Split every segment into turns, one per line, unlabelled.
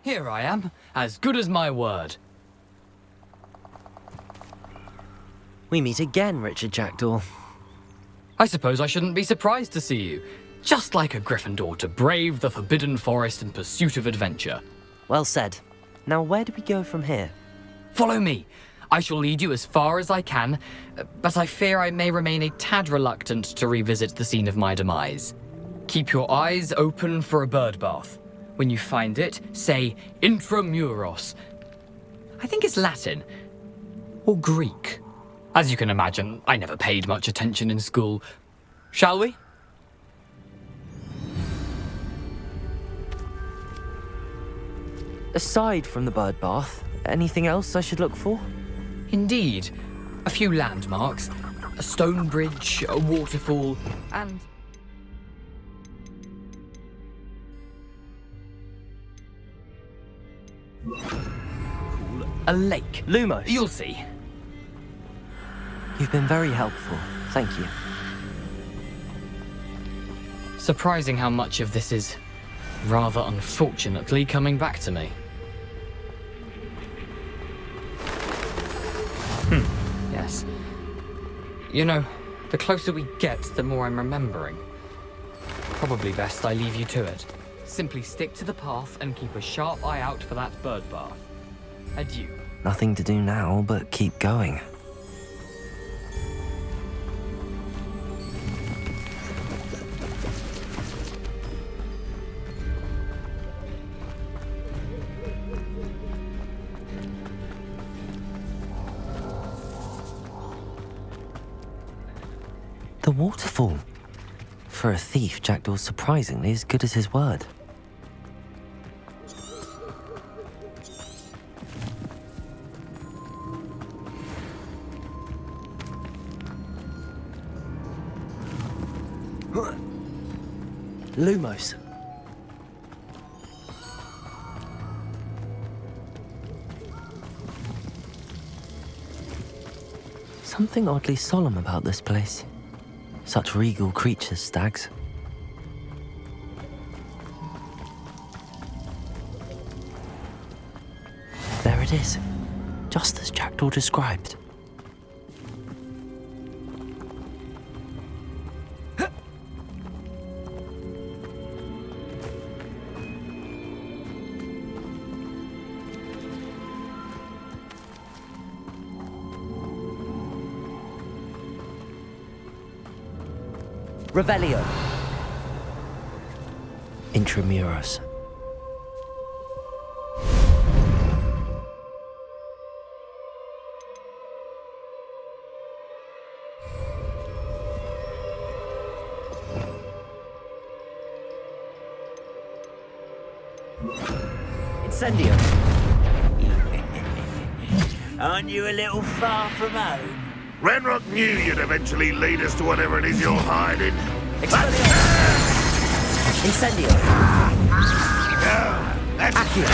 Here I am, as good as my word.
We meet again, Richard Jackdaw.
I suppose I shouldn't be surprised to see you. Just like a Gryffindor to brave the Forbidden Forest in pursuit of adventure.
Well said. Now where do we go from here?
Follow me. I shall lead you as far as I can, but I fear I may remain a tad reluctant to revisit the scene of my demise. Keep your eyes open for a bird bath. When you find it, say intramuros. I think it's Latin. Or Greek. As you can imagine, I never paid much attention in school. Shall we?
Aside from the bird bath, anything else I should look for?
Indeed. A few landmarks, a stone bridge, a waterfall, and... a lake.
Lumos.
You'll see.
You've been very helpful. Thank you.
Surprising how much of this is, rather unfortunately, coming back to me. Yes. You know, the closer we get, the more I'm remembering. Probably best I leave you to it. Simply stick to the path and keep a sharp eye out for that bird bath. Adieu.
Nothing to do now but keep going. The waterfall. For a thief, Jackdaw's surprisingly as good as his word. Lumos. Something oddly solemn about this place. Such regal creatures, stags. There it is, just as Jackdaw described. Revelio. Intramuros. Incendio.
Aren't you a little far from home?
Ranrock knew you'd eventually lead us to whatever it is you're hiding.
Incendio. Accio.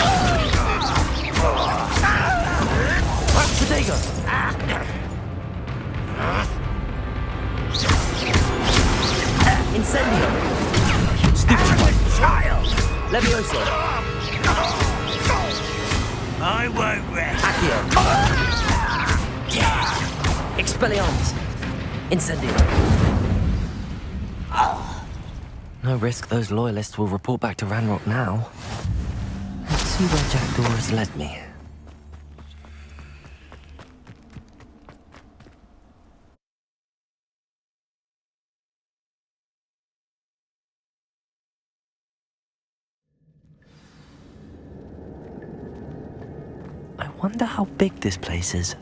Protego. Incendio. Stupid child. Levioso.
I won't rest.
Accio. Expelliarmus. Incendio. No risk those loyalists will report back to Ranrock now. Let's see where Jackdaw has led me. I wonder how big this place is.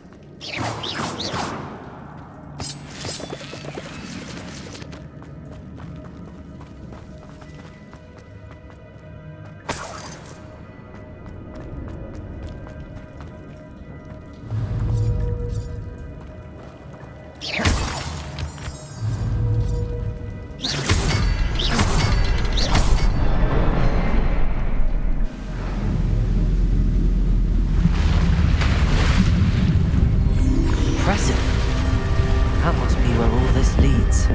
That must be where all this leads.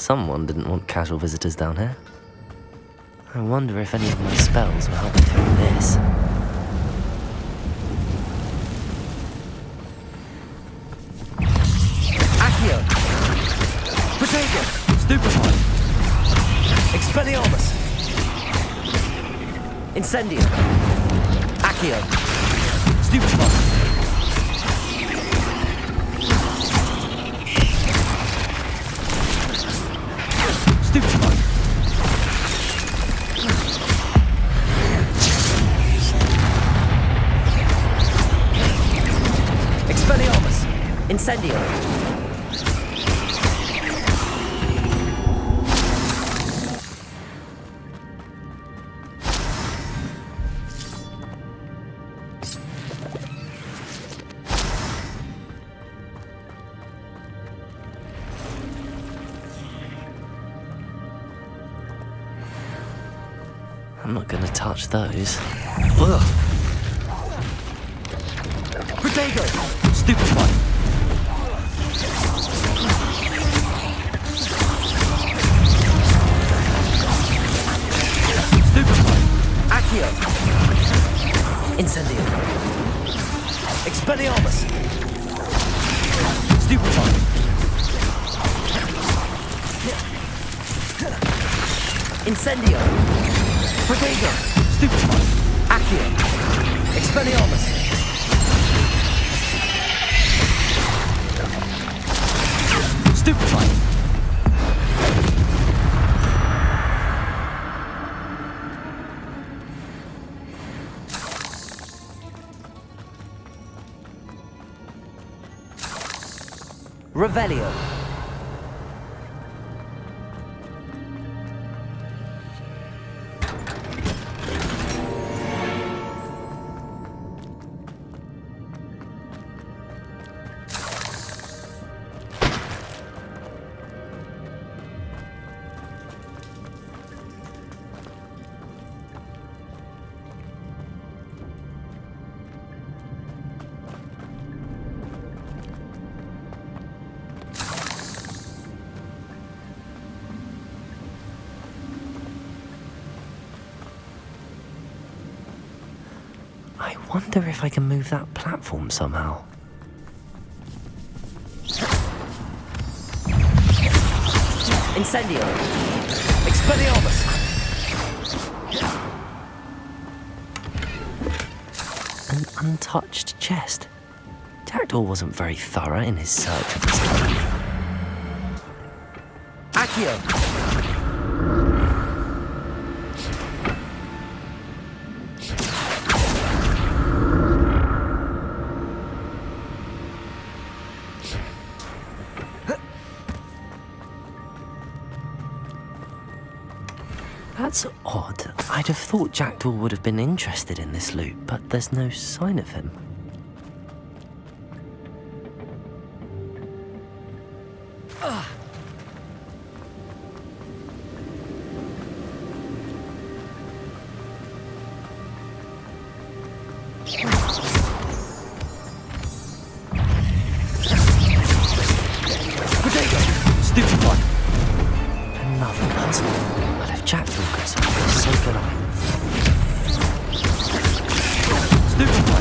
Someone didn't want casual visitors down here. I wonder if any of my spells will help me through this.
Accio! Protego! Stupefy! Expelliarmus! Incendio! Accio! Stupefy! Stupefy! Expelliarmus! Incendio!
I'm not gonna touch those.
Ugh. Protego! Stupefy! Stupefy! Accio! Incendio! Expelliarmus! Stupefy! Incendio! Protego! Stupefy! Accio! Expelliarmus! Stupefy! Revelio!
I wonder if I can move that platform somehow.
Incendio! Expelliarmus!
An untouched chest. Jackdaw wasn't very thorough in his search of this cave.
Accio!
That's odd. I'd have thought Jackdaw would have been interested in this loot, but there's no sign of him.
Protego! Stupefy!
Another puzzle. Well, if Jackdaw could solve this, so could I.
Stupefy!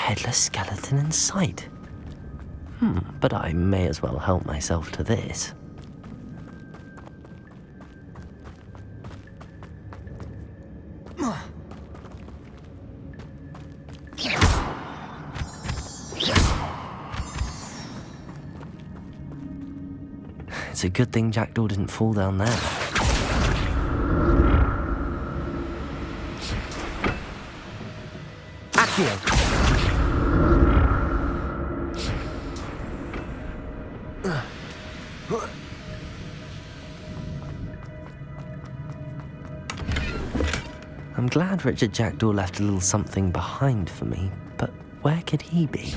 headless skeleton in sight. But I may as well help myself to this. It's a good thing Jackdaw didn't fall down there.
Accio.
I'm glad Richard Jackdaw left a little something behind for me, but where could he be?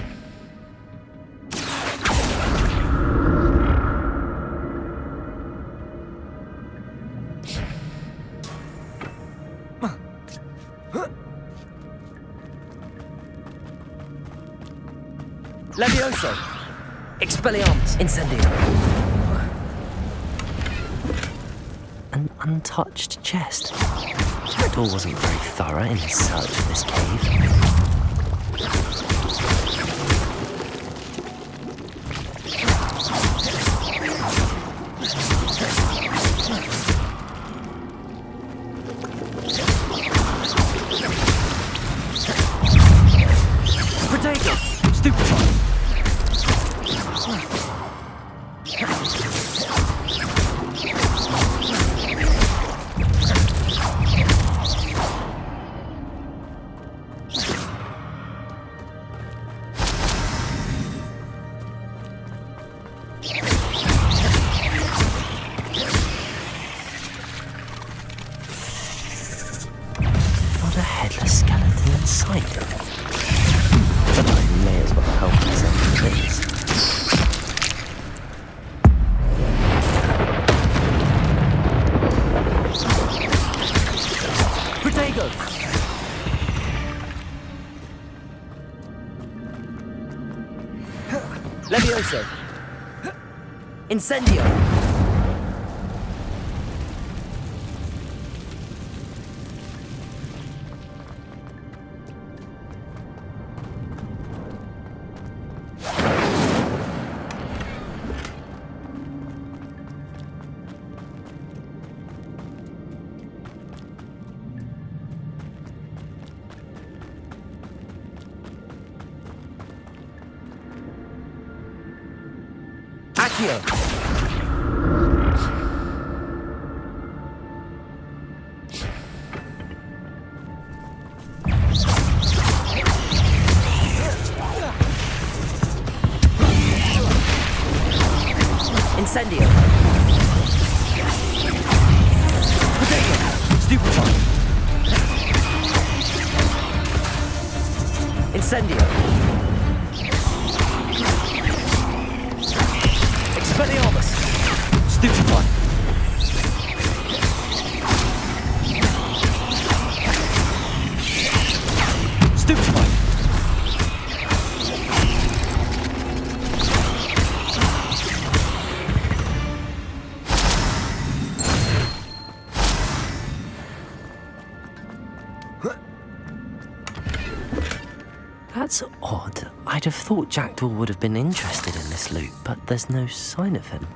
Levioso. Expelliarmus. Incendio.
An untouched chest. Jackdaw wasn't very thorough in his search of this cave.
Protego. Stupefy.
Not a headless skeleton in sight. But I may as well help myself to this.
Protego. Levioso. Incendio. Accio. Incendio. Protego. Stupefy. Incendio. Expelliarmus. Stupefy. Stupefy.
That's odd. I'd have thought Jackdaw would have been interested in this loot, but there's no sign of him.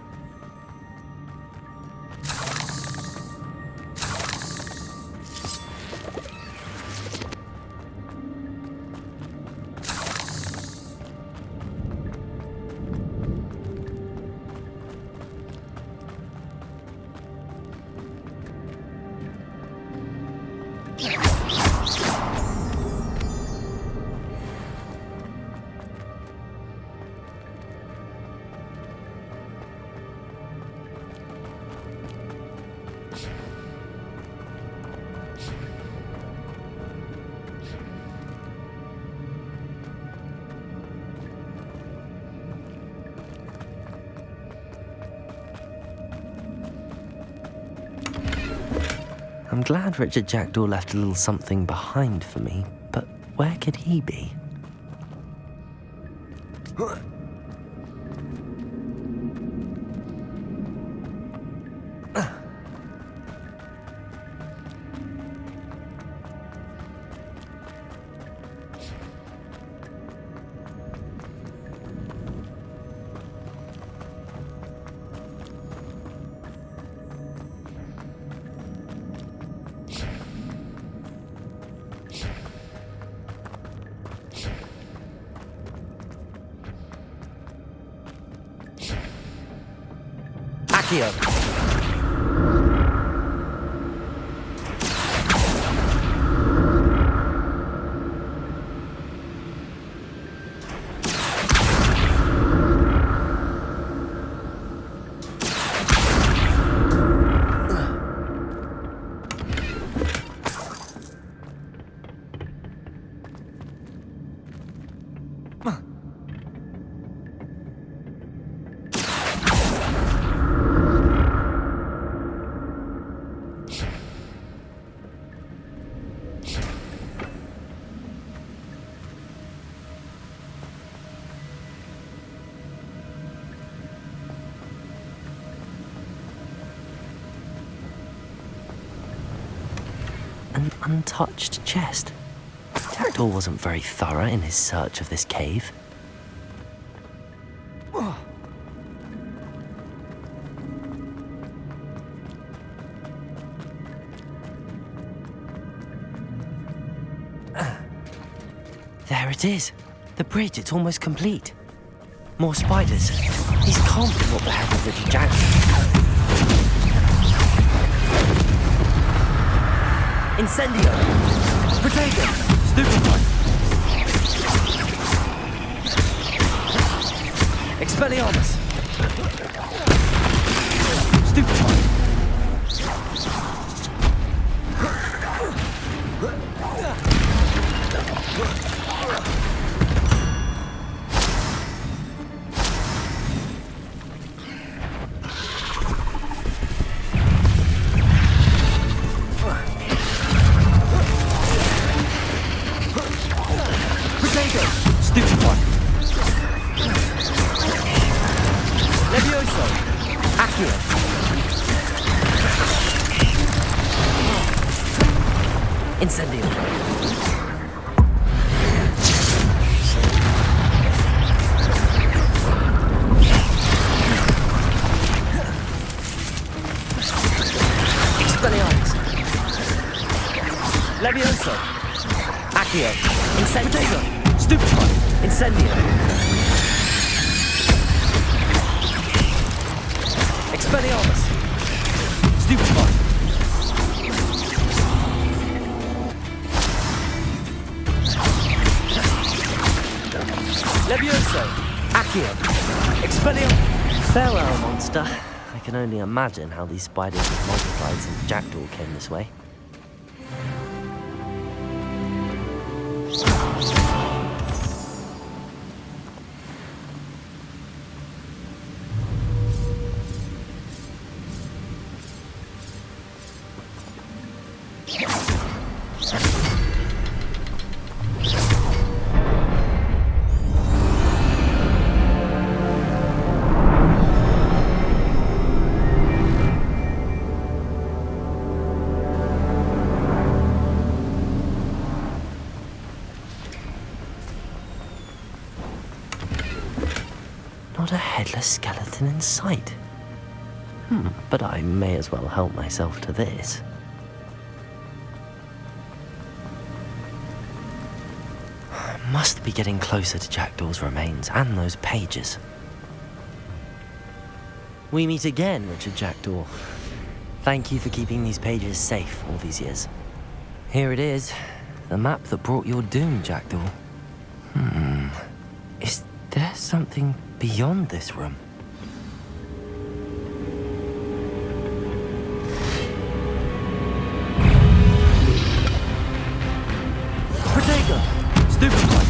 I'm glad Richard Jackdaw left a little something behind for me, but where could he be?
Accio.
An untouched chest. Jackdaw wasn't very thorough in his search of this cave. There it is. The bridge, it's almost complete. More spiders. These can't be what the hell of little Jackdaw.
Incendio. Protego. Stupefy. Expelliarmus. Stupefy. Stupefy. Levioso. Accio. Incendio. Expelliarmus. Levioso. Accio. Incendio. Stupefy. Incendio. Expelliarmus. Stupefy. Levioso. Accio. Expelliarmus.
Farewell, monster. I can only imagine how these spiders have multiplied since Jackdaw came this way. Not a headless skeleton in sight. But I may as well help myself to this. Must be getting closer to Jackdaw's remains and those pages. We meet again, Richard Jackdaw. Thank you for keeping these pages safe all these years. Here it is, the map that brought your doom, Jackdaw. Is there something beyond this room?
Protego. Stupefy.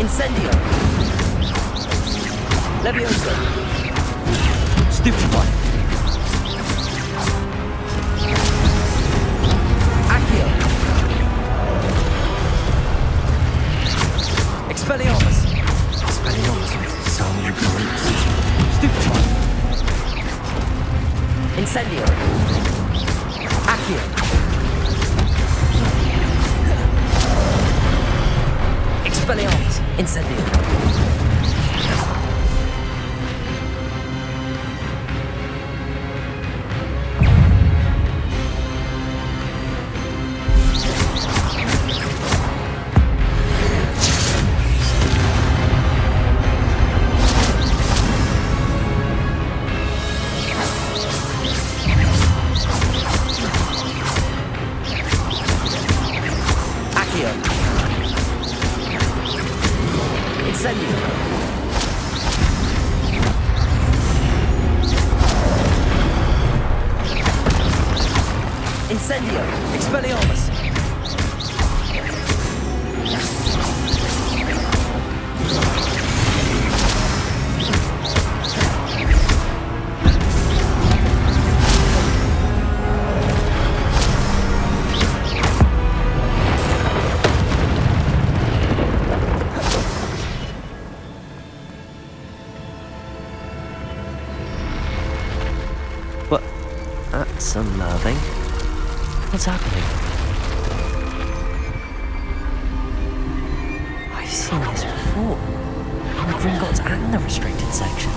Incendio. Levioso. Stupefy. Accio. Expelliarmus.
Expelliarmus with so many groups.
Stupefy. Incendio. Accio. Expelliarmus. Incendio. Incendio. Incendio. Incendio. Expelliarmus.
What? That's unnerving. What's happening? I've seen this before. In the Gringotts and the restricted section.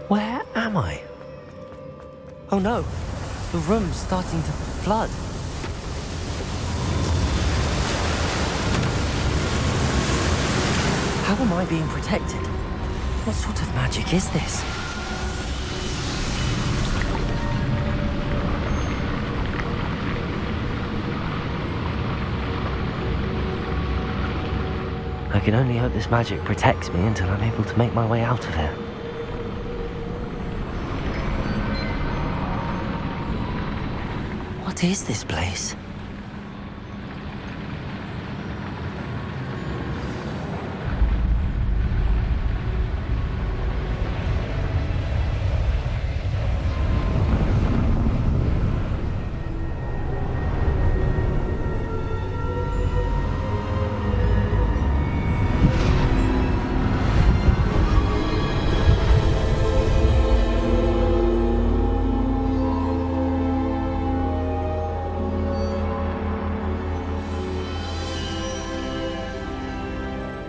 Where am I? Oh no, the room's starting to flood. How am I being protected? What sort of magic is this? I can only hope this magic protects me until I'm able to make my way out of here. What is this place?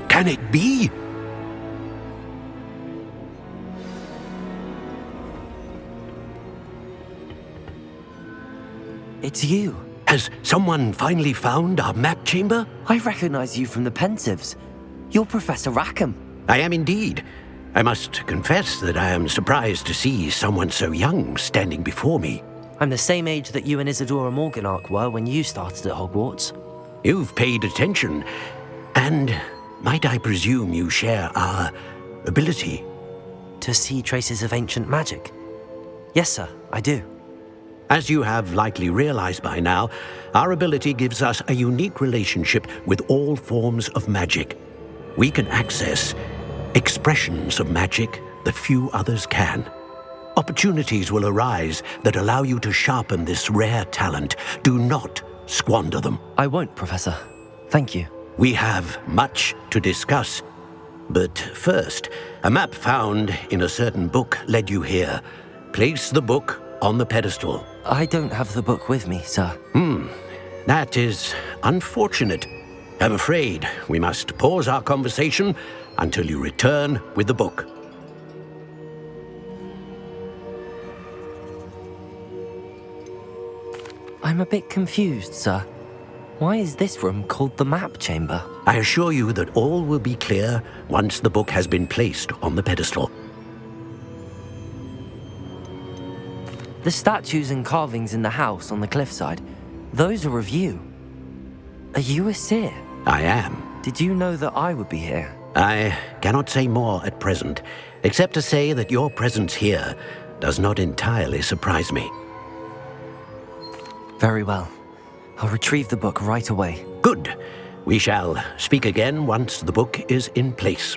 Can it be?
It's you.
Has someone finally found our map chamber?
I recognize you from the Pensives. You're Professor Rackham.
I am indeed. I must confess that I am surprised to see someone so young standing before me.
I'm the same age that you and Isadora Morganach were when you started at Hogwarts.
You've paid attention, and might I presume you share our ability?
To see traces of ancient magic? Yes, sir, I do.
As you have likely realized by now, our ability gives us a unique relationship with all forms of magic. We can access expressions of magic that few others can. Opportunities will arise that allow you to sharpen this rare talent. Do not squander them.
I won't, Professor. Thank you.
We have much to discuss. But first, a map found in a certain book led you here. Place the book on the pedestal.
I don't have the book with me, sir.
That is unfortunate. I'm afraid we must pause our conversation until you return with the book.
I'm a bit confused, sir. Why is this room called the map chamber?
I assure you that all will be clear once the book has been placed on the pedestal.
The statues and carvings in the house on the cliffside, those are of you. Are you a seer?
I am.
Did you know that I would be here?
I cannot say more at present, except to say that your presence here does not entirely surprise me.
Very well. I'll retrieve the book right away.
Good. We shall speak again once the book is in place.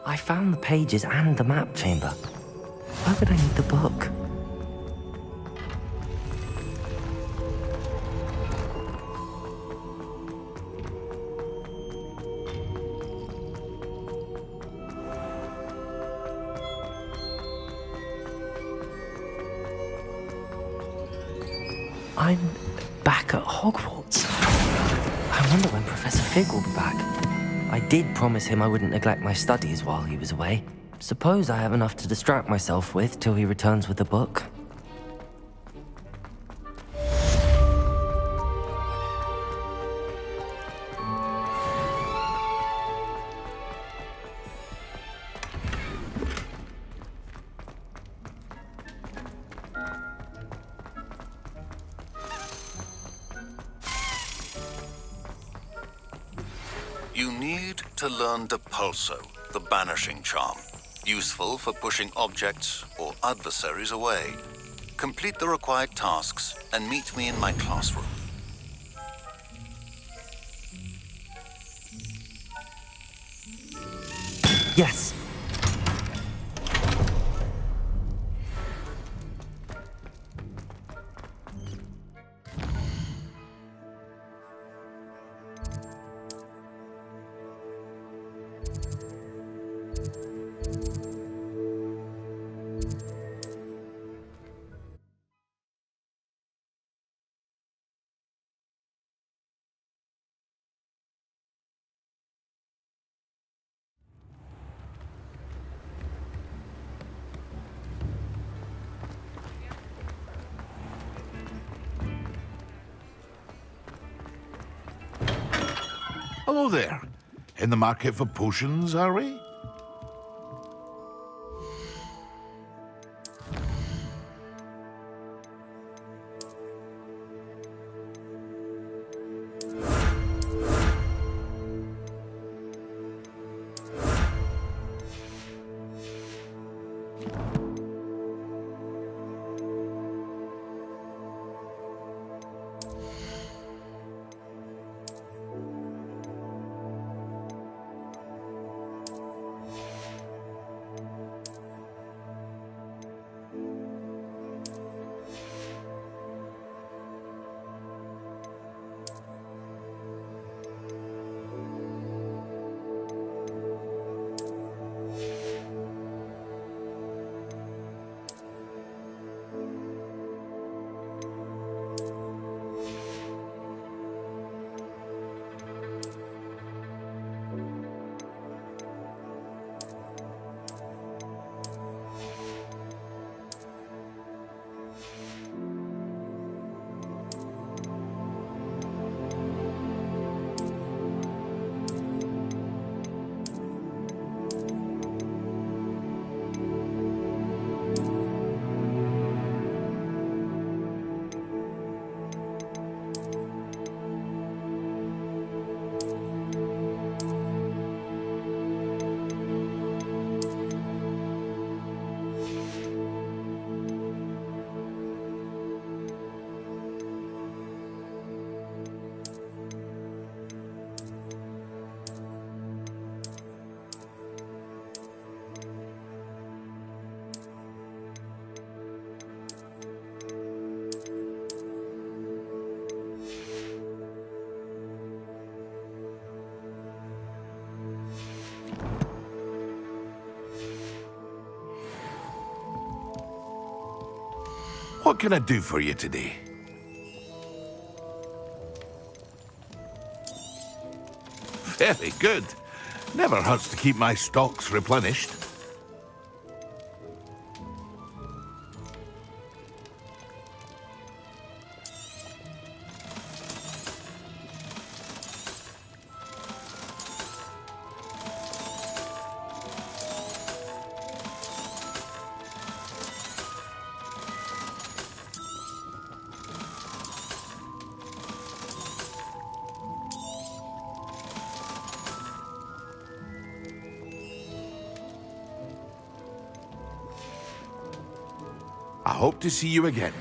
I found the pages and the map chamber. Why would I need the book? I'm back at Hogwarts. I wonder when Professor Fig will be back. I did promise him I wouldn't neglect my studies while he was away. Suppose I have enough to distract myself with till he returns with the book.
You need to learn Depulso, the banishing charm. Useful for pushing objects or adversaries away. Complete the required tasks and meet me in my classroom.
Yes.
Hello there. In the market for potions, are we? What can I do for you today? Very good. Never hurts to keep my stocks replenished. I hope to see you again.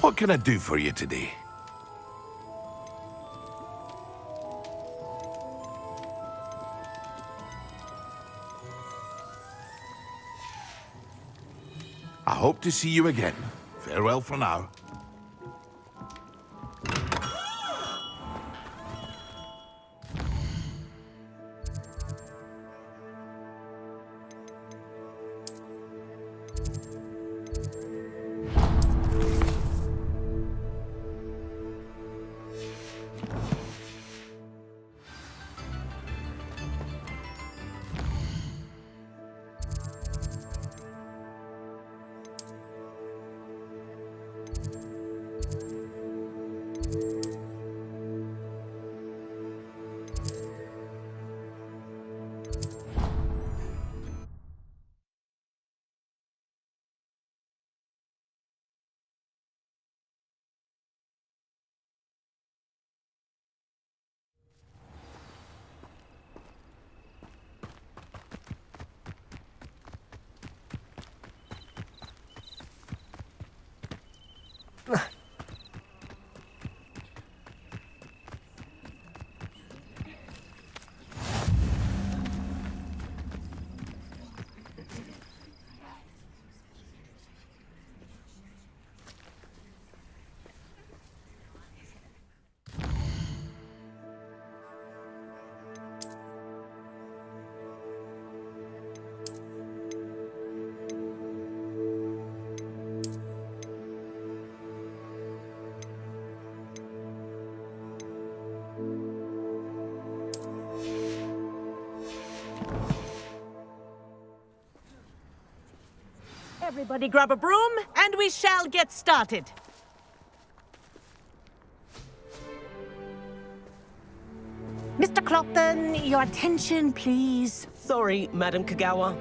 What can I do for you today? I hope to see you again. Farewell for now.
Everybody grab a broom, and we shall get started. Mr. Clopton, your attention, please.
Sorry, Madam Kagawa.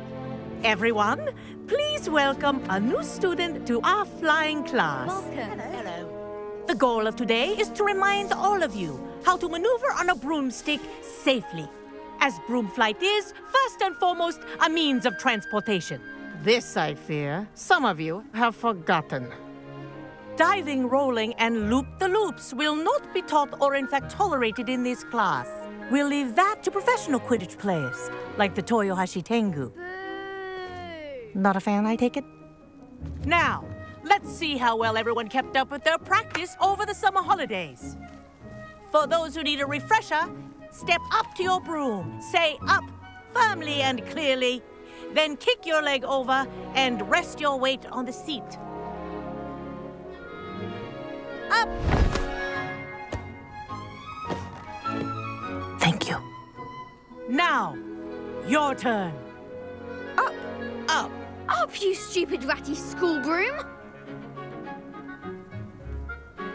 Everyone, please welcome a new student to our flying class.
Welcome.
Hello. The goal of today is to remind all of you how to maneuver on a broomstick safely, as broom flight is, first and foremost, a means of transportation. This, I fear, some of you have forgotten. Diving, rolling, and loop-the-loops will not be taught or in fact tolerated in this class. We'll leave that to professional Quidditch players, like the Toyohashi Tengu.
Boo!
Not a fan, I take it? Now, let's see how well everyone kept up with their practice over the summer holidays. For those who need a refresher, step up to your broom, say up firmly and clearly, then kick your leg over and rest your weight on the seat. Up! Thank you. Now, your turn.
Up!
Up!
Up, you stupid ratty school broom!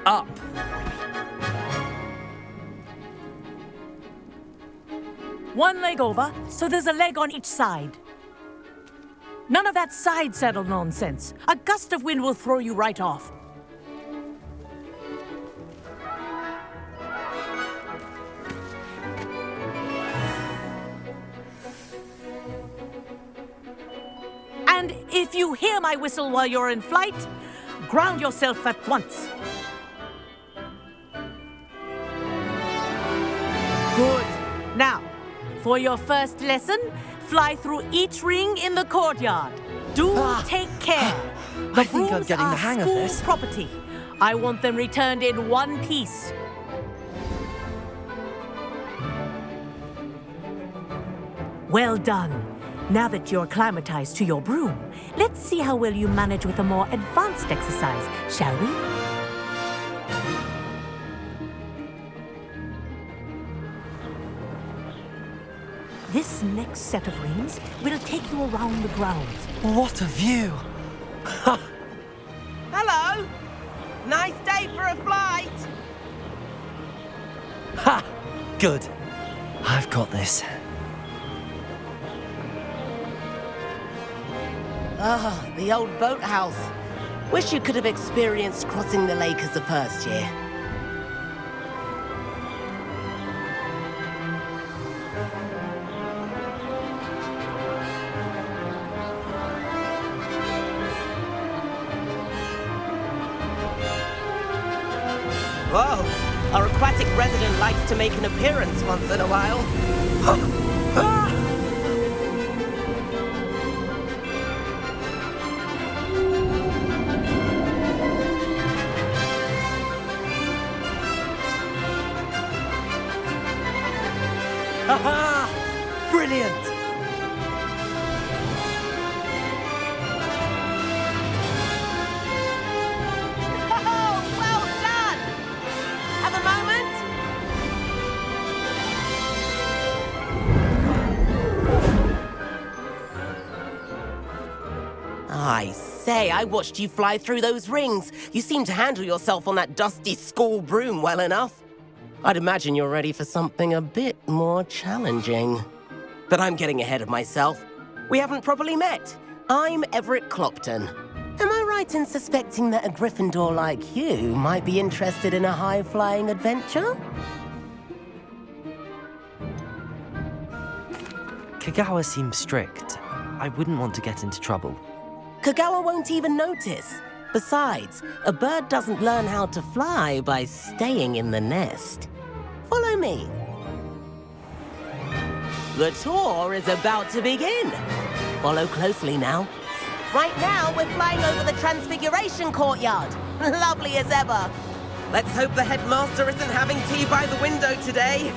Up.
One leg over, so there's a leg on each side. None of that side saddle nonsense. A gust of wind will throw you right off. And if you hear my whistle while you're in flight, ground yourself at once. Good. Now, for your first lesson, fly through each ring in the courtyard. Do take care.
I think I'm getting the hang of
school
this.
property. I want them returned in one piece. Well done. Now that you're acclimatized to your broom, let's see how well you manage with a more advanced exercise, shall we? This next set of rings will take you around the grounds.
What a view!
Hello! Nice day for a flight!
Ha! Good. I've got this.
Ah, the old boathouse. Wish you could have experienced crossing the lake as a first year. Whoa, our aquatic resident likes to make an appearance once in a while.
Aha! Brilliant!
Oh, well done! Have a moment? I say, I watched you fly through those rings. You seem to handle yourself on that dusty school broom well enough. I'd imagine you're ready for something a bit more challenging. But I'm getting ahead of myself. We haven't properly met. I'm Everett Clopton. Am I right in suspecting that a Gryffindor like you might be interested in a high-flying adventure?
Kagawa seems strict. I wouldn't want to get into trouble.
Kagawa won't even notice. Besides, a bird doesn't learn how to fly by staying in the nest. Follow me. The tour is about to begin. Follow closely now. Right now, we're flying over the Transfiguration Courtyard. Lovely as ever. Let's hope the headmaster isn't having tea by the window today.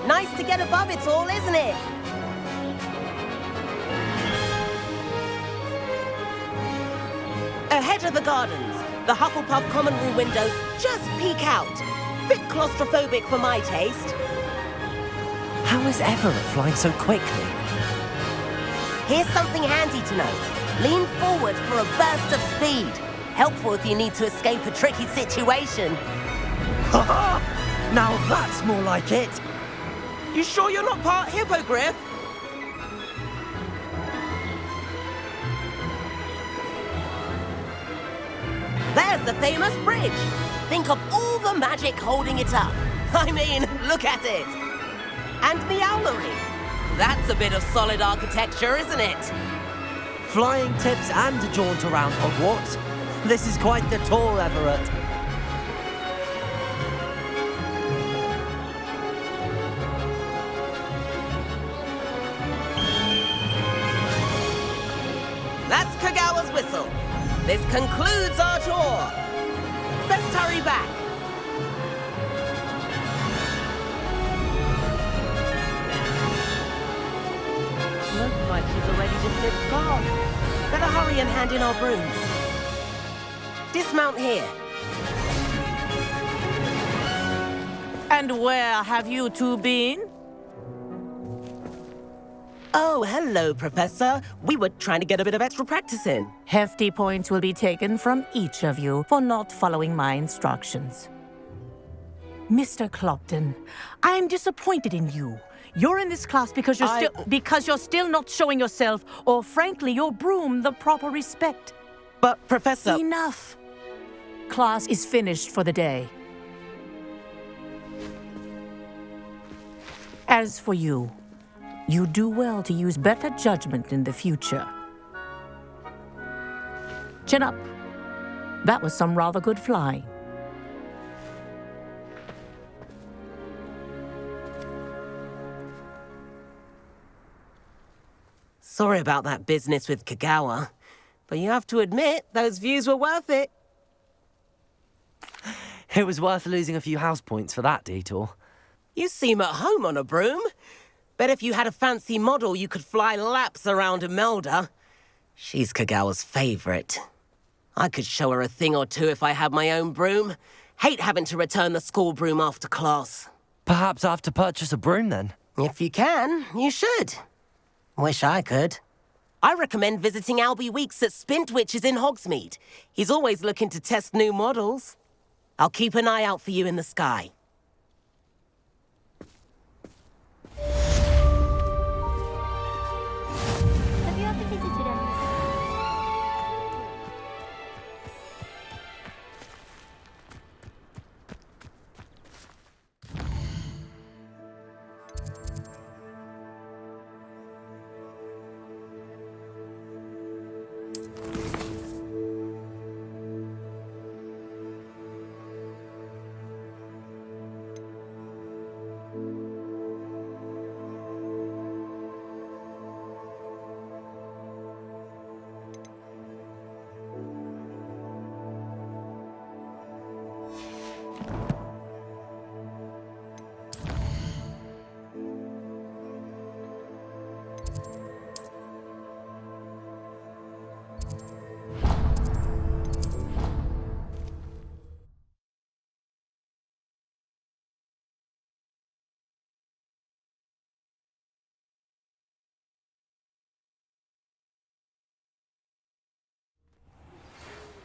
Nice to get above it all, isn't it? Ahead of the gardens, the Hufflepuff common room windows just peek out. Bit claustrophobic for my taste.
How is Everett flying so quickly?
Here's something handy to know. Lean forward for a burst of speed. Helpful if you need to escape a tricky situation.
Ha Now that's more like it.
You sure you're not part hippogriff? There's the famous bridge. Think of all the magic holding it up. I mean, look at it. And the owlery. That's a bit of solid architecture, isn't it?
Flying tips and a jaunt around Hogwarts. This is quite the tour, Everett.
That's Kagawa's whistle. This concludes our tour. Best hurry back. Looks like she's already dismissed class. Better hurry and hand in our brooms. Dismount here. And where have you two been? Oh, hello, Professor. We were trying to get a bit of extra practice in.
Hefty points will be taken from each of you for not following my instructions. Mr. Clopton, I'm disappointed in you. You're in this class because you're still not showing yourself, or frankly, your broom the proper respect.
But, Professor...
Enough. Class is finished for the day. As for you, you do well to use better judgment in the future. Chin up. That was some rather good flying.
Sorry about that business with Kagawa, but you have to admit, those views were worth it.
It was worth losing a few house points for that detour.
You seem at home on a broom. Bet if you had a fancy model, you could fly laps around Imelda. She's Kagawa's favorite. I could show her a thing or two if I had my own broom. Hate having to return the school broom after class.
Perhaps I have to purchase a broom then.
If you can, you should. Wish I could. I recommend visiting Albie Weeks at Spintwitches in Hogsmeade. He's always looking to test new models. I'll keep an eye out for you in the sky.
Have you ever visited any?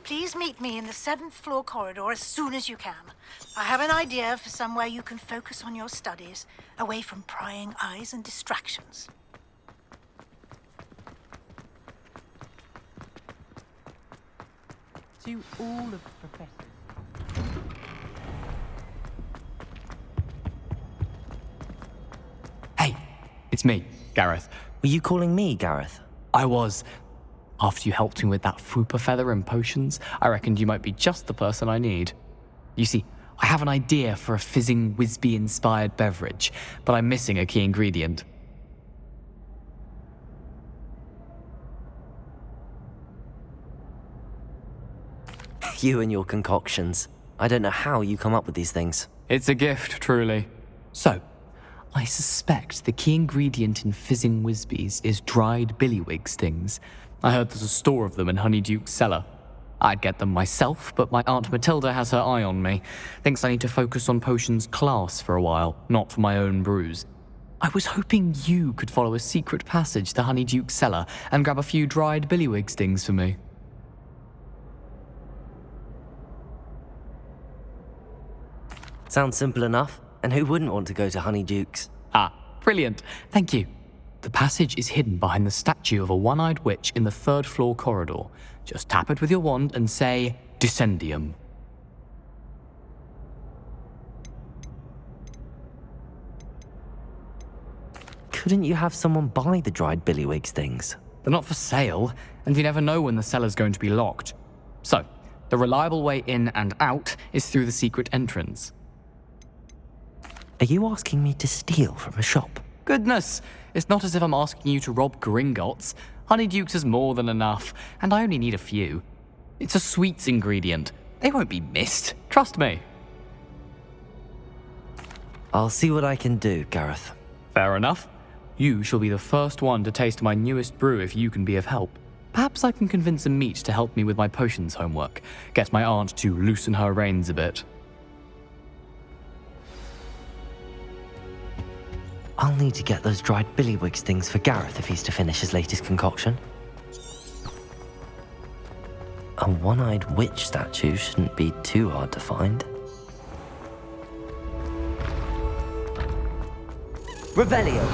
Please meet me in the 7th floor corridor as soon as you can. I have an idea for somewhere you can focus on your studies, away from prying eyes and distractions.
To all of the professors.
Hey, it's me, Gareth.
Were you calling me, Gareth?
I was. After you helped me with that Fupa feather and potions, I reckoned you might be just the person I need. You see, I have an idea for a fizzing Whizbee-inspired beverage, but I'm missing a key ingredient.
You and your concoctions. I don't know how you come up with these things.
It's a gift, truly. So, I suspect the key ingredient in fizzing Whizbees is dried billywig stings. I heard there's a store of them in Honeyduke's cellar. I'd get them myself, but my Aunt Matilda has her eye on me. Thinks I need to focus on potions class for a while, not for my own brews. I was hoping you could follow a secret passage to Honeyduke's cellar and grab a few dried billywig stings for me.
Sounds simple enough. And who wouldn't want to go to Honeyduke's?
Ah, brilliant. Thank you. The passage is hidden behind the statue of a one-eyed witch in the 3rd floor corridor. Just tap it with your wand and say, Descendium.
Couldn't you have someone buy the dried billywig stings?
They're not for sale, and you never know when the cellar's going to be locked. So, the reliable way in and out is through the secret entrance.
Are you asking me to steal from a shop?
Goodness, it's not as if I'm asking you to rob Gringotts. Honeyduke's is more than enough, and I only need a few. It's a sweets ingredient. They won't be missed, trust me.
I'll see what I can do, Gareth.
Fair enough. You shall be the first one to taste my newest brew if you can be of help. Perhaps I can convince a meat to help me with my potions homework. Get my aunt to loosen her reins a bit.
I'll need to get those dried billywig stings for Gareth if he's to finish his latest concoction. A one-eyed witch statue shouldn't be too hard to find. Revelio!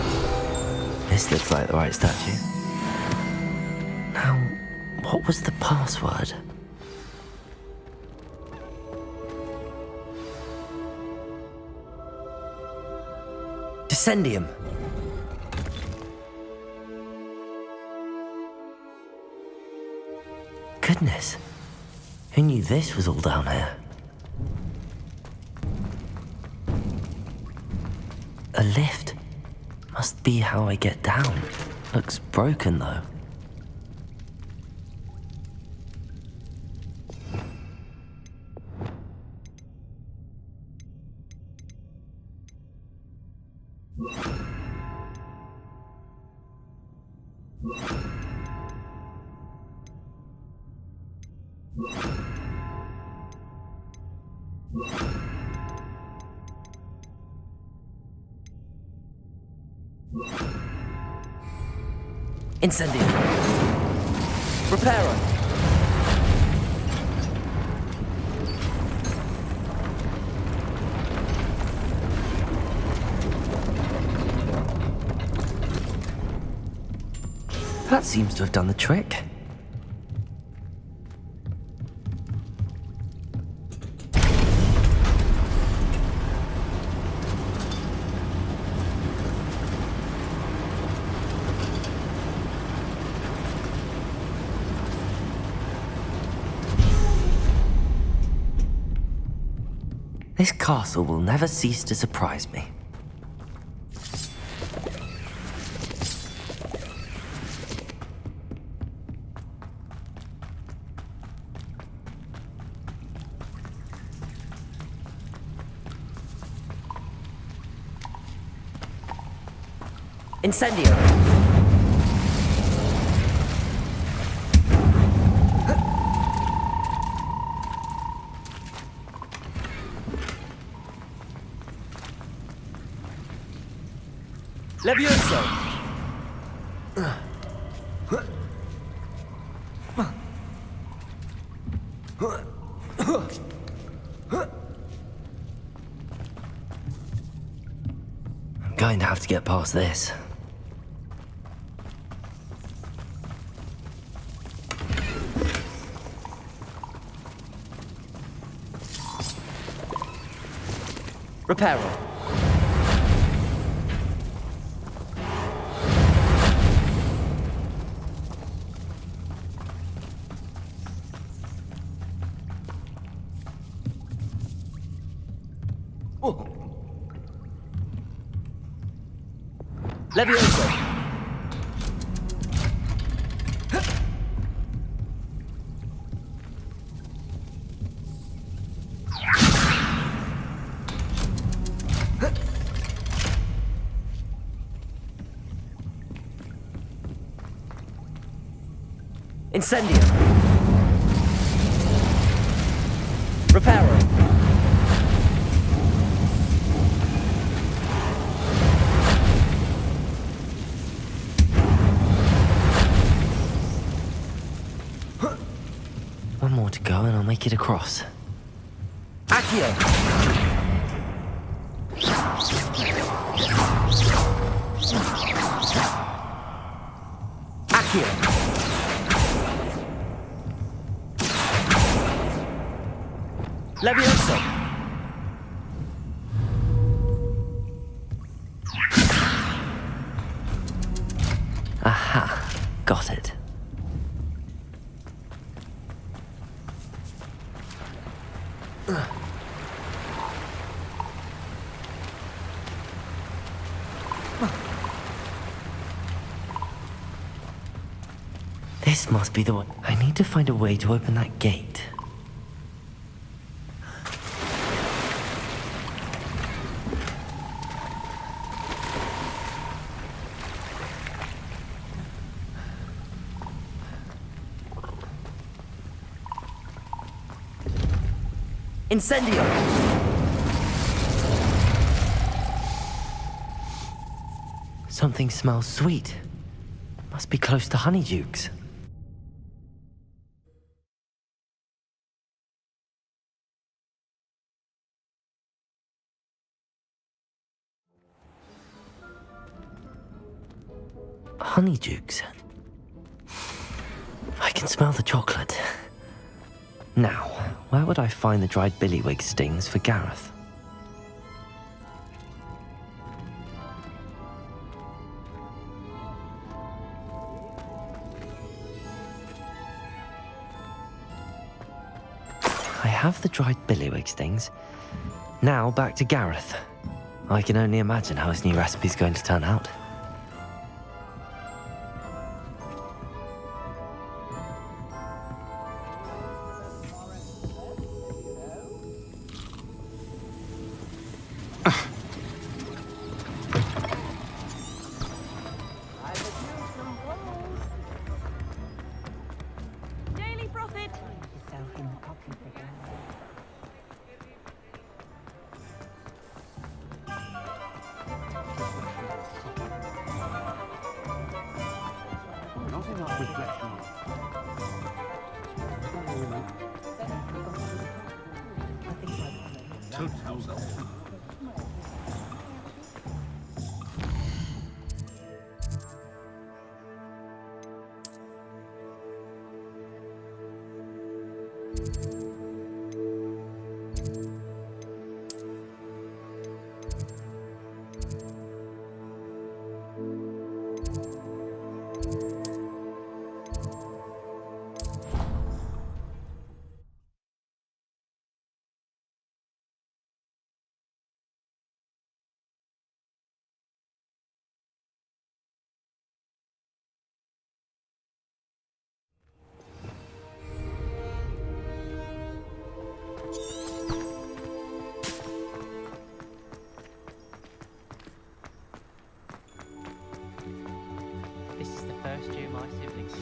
This looks like the right statue. Now, what was the password? Descendium. Goodness, who knew this was all down here? A lift. Must be how I get down. Looks broken though. Incendio. Reparo. That seems to have done the trick. This castle will never cease to surprise me. Incendio! Levioso! I'm going to have to get past this.
Reparo. Levioso. Incendio. Reparo.
One more to go and I'll make it across.
Accio. Accio. Levioso.
Aha, got it. This must be the one. I need to find a way to open that gate.
Incendio.
Something smells sweet. Must be close to Honeydukes. Honeydukes. I can smell the chocolate. Now, where would I find the dried billywig stings for Gareth? I have the dried billywig stings. Now back to Gareth. I can only imagine how his new recipe's going to turn out.
Daily profit.
This is the first year my siblings.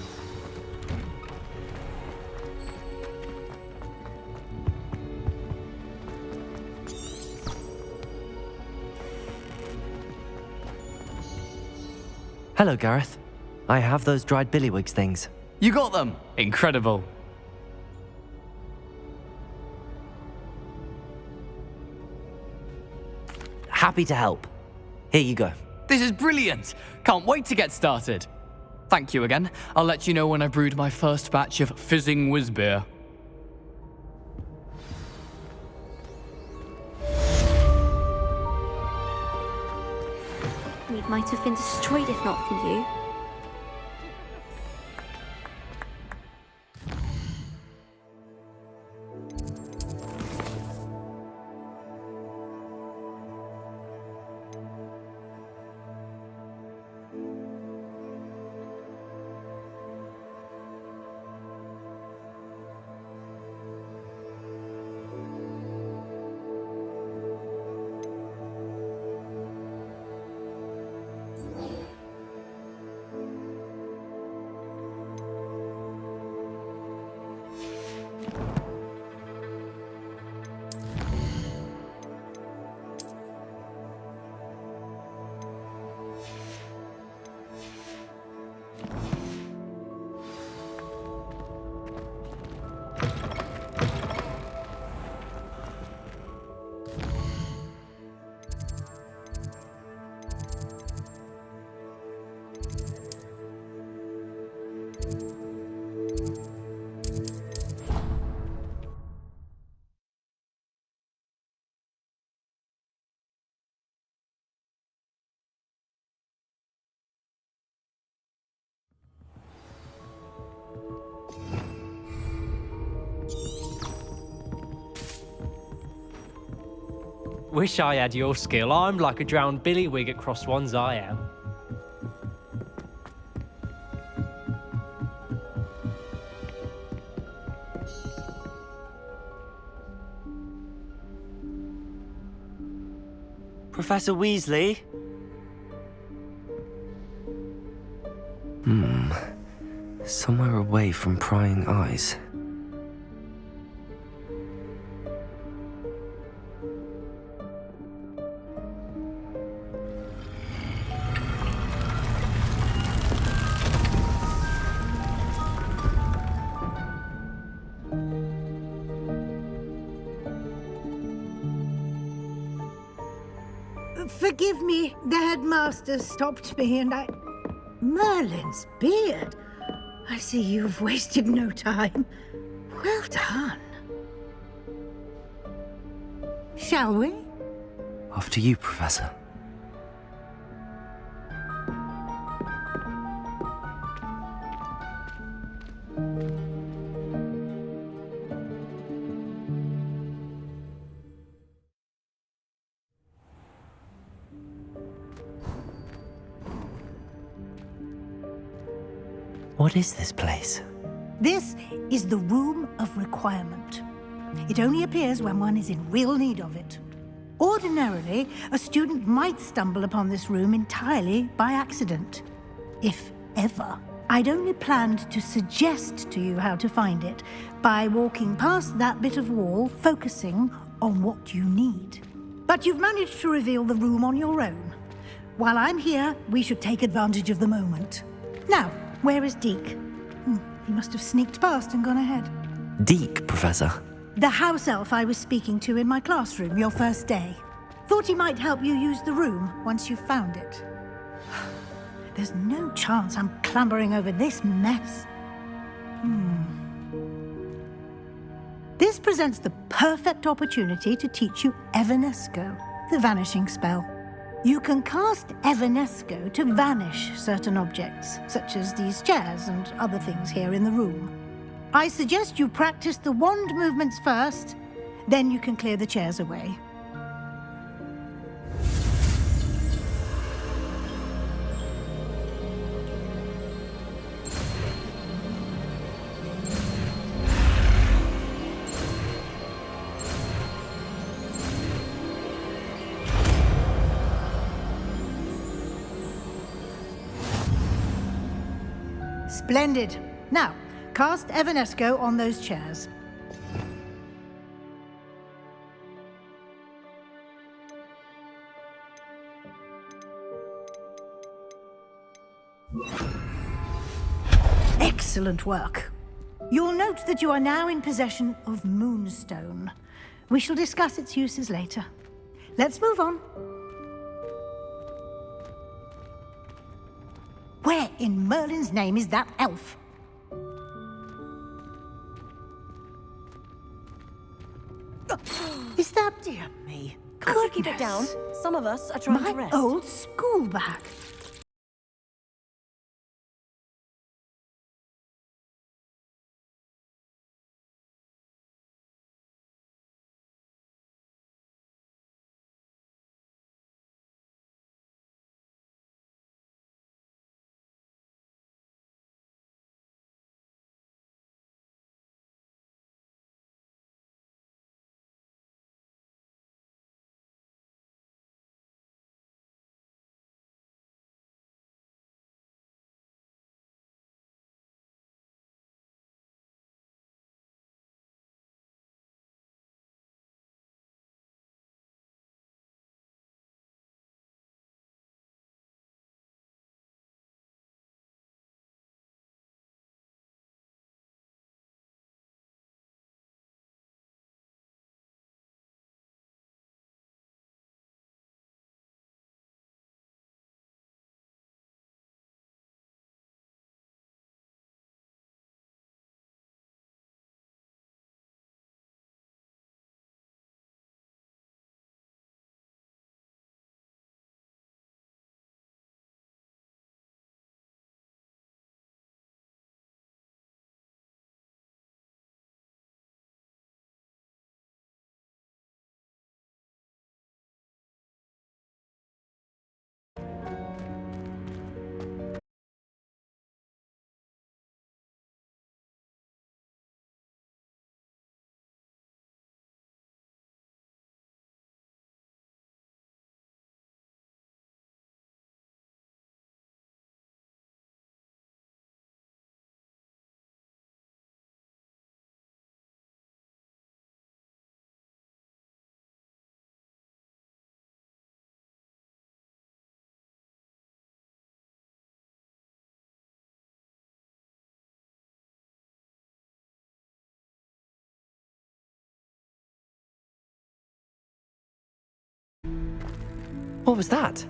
Hello, Gareth. I have those dried billywigs things.
You got them! Incredible.
Happy to help. Here you go.
This is brilliant! Can't wait to get started. Thank you again. I'll let you know when I've brewed my first batch of fizzing whiz beer.
We might have been destroyed if not for you.
Wish I had your skill. I'm like a drowned billywig at cross ones, I am.
Professor Weasley? Somewhere away from prying eyes.
Forgive me, the headmaster stopped me and I... Merlin's beard. I see you've wasted no time. Well done. Shall we?
After you, Professor. What is this place?
This is the Room of Requirement. It only appears when one is in real need of it. Ordinarily, a student might stumble upon this room entirely by accident. If ever. I'd only planned to suggest to you how to find it by walking past that bit of wall, focusing on what you need. But you've managed to reveal the room on your own. While I'm here, we should take advantage of the moment. Now, where is Deke? He must have sneaked past and gone ahead.
Deke, Professor.
The house elf I was speaking to in my classroom your first day. Thought he might help you use the room once you found it. There's no chance I'm clambering over this mess. This presents the perfect opportunity to teach you Evanesco, the vanishing spell. You can cast Evanesco to vanish certain objects, such as these chairs and other things here in the room. I suggest you practice the wand movements first, then you can clear the chairs away. Splendid. Now, cast Evanesco on those chairs. Excellent work. You'll note that you are now in possession of Moonstone. We shall discuss its uses later. Let's move on. Where in Merlin's name is that elf? Is that...
Dear me.
Can't
Can't you keep it down?
Goodness.
Some of us are trying to
My
rest.
old school bag?
What was that?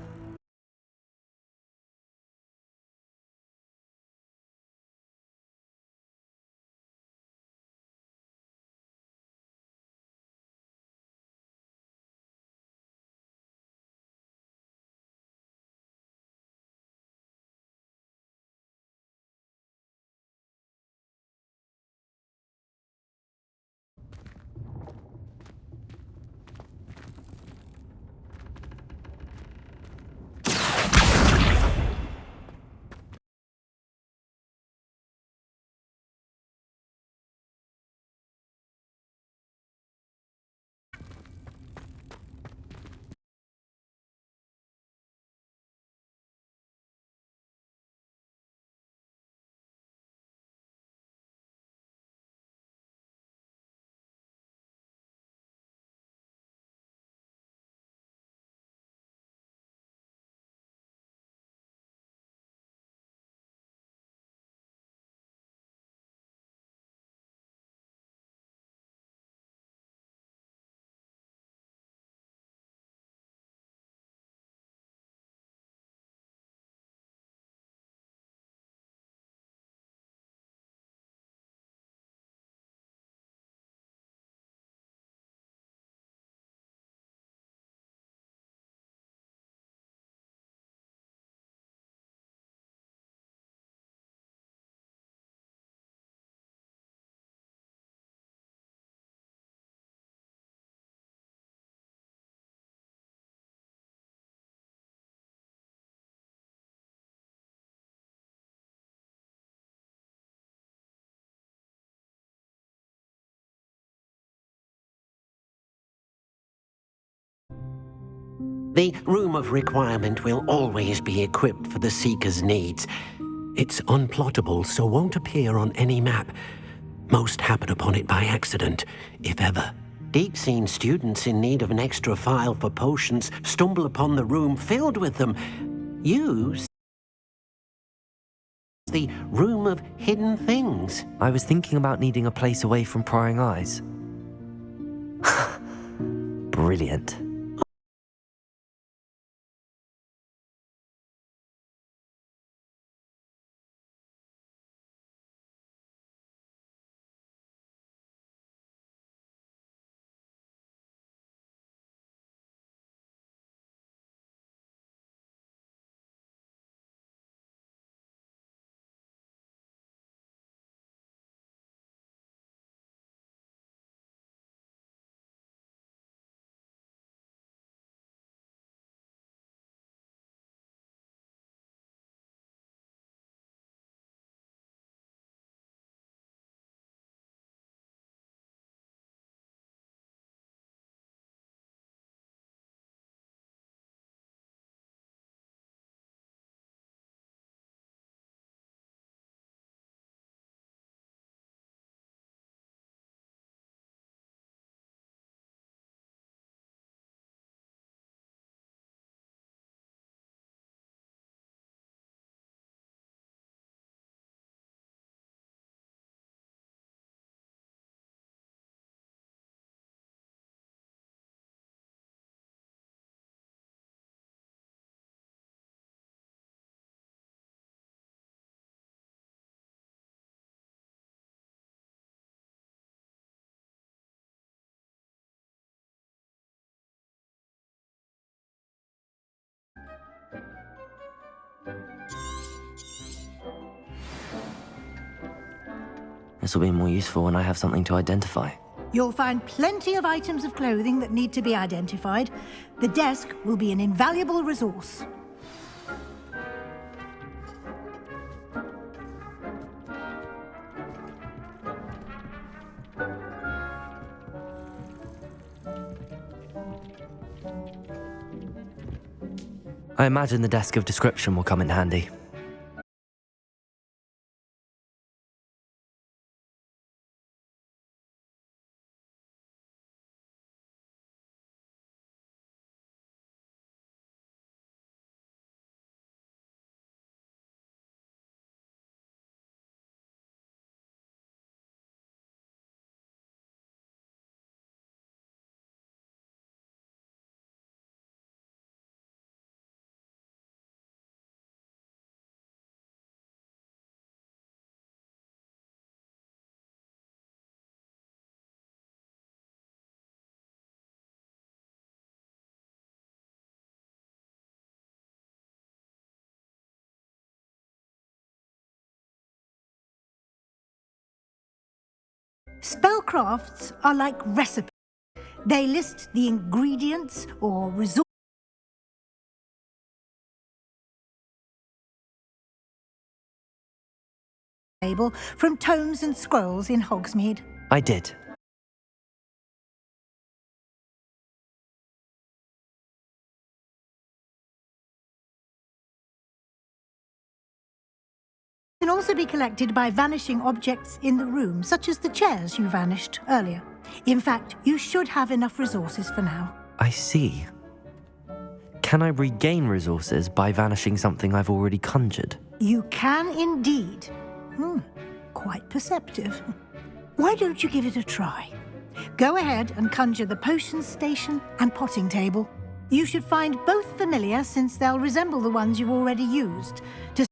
The Room of Requirement will always be equipped for the Seeker's needs. It's unplottable, so won't appear on any map. Most happen upon it by accident, if ever. Deep-seen students in need of an extra file for potions stumble upon the room filled with them. Use the Room of Hidden Things.
I was thinking about needing a place away from prying eyes. Brilliant. This will be more useful when I have something to identify.
You'll find plenty of items of clothing that need to be identified. The desk will be an invaluable resource.
I imagine the desk of description will come in handy.
Spellcrafts are like recipes. They list the ingredients or resources table from tomes and scrolls in Hogsmeade.
I did.
Can also be collected by vanishing objects in the room, such as the chairs you vanished earlier. In fact, you should have enough resources for now.
I see. Can I regain resources by vanishing something I've already conjured?
You can indeed. Quite perceptive. Why don't you give it a try? Go ahead and conjure the potions station and potting table. You should find both familiar, since they'll resemble the ones you've already used. To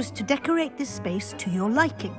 to decorate this space to your liking.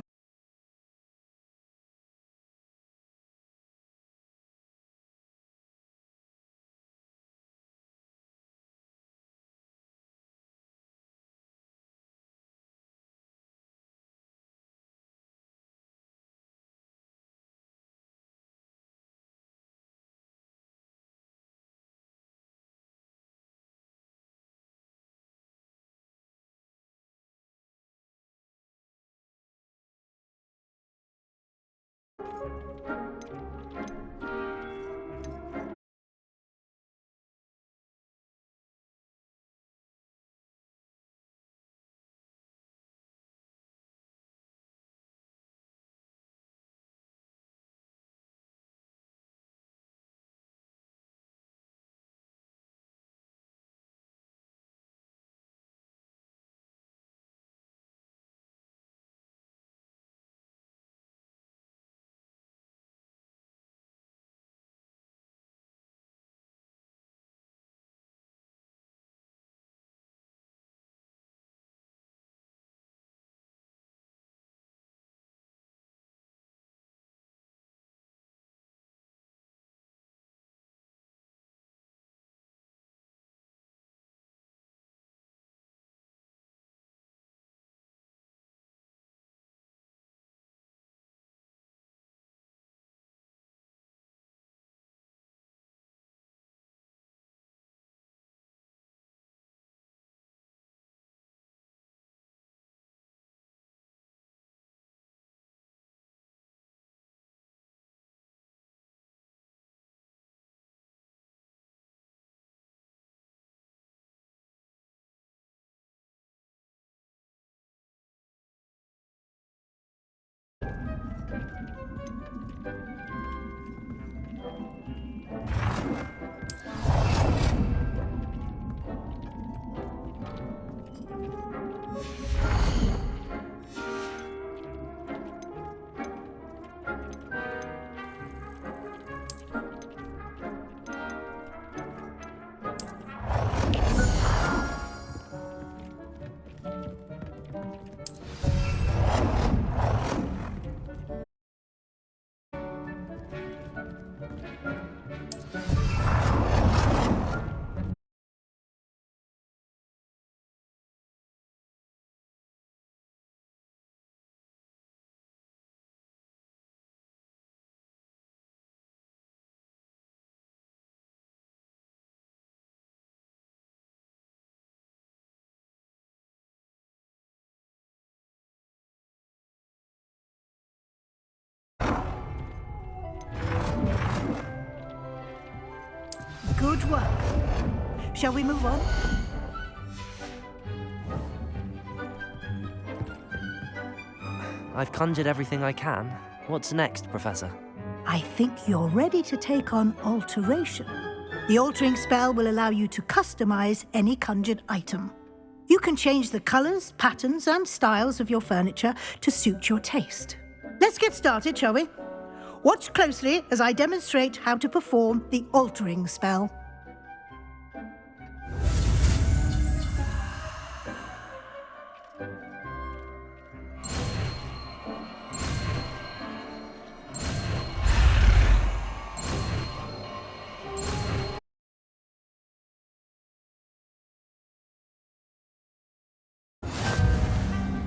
Good work. Shall we move on?
I've conjured everything I can. What's next, Professor?
I think you're ready to take on alteration. The altering spell will allow you to customize any conjured item. You can change the colors, patterns, and styles of your furniture to suit your taste. Let's get started, shall we? Watch closely as I demonstrate how to perform the altering spell.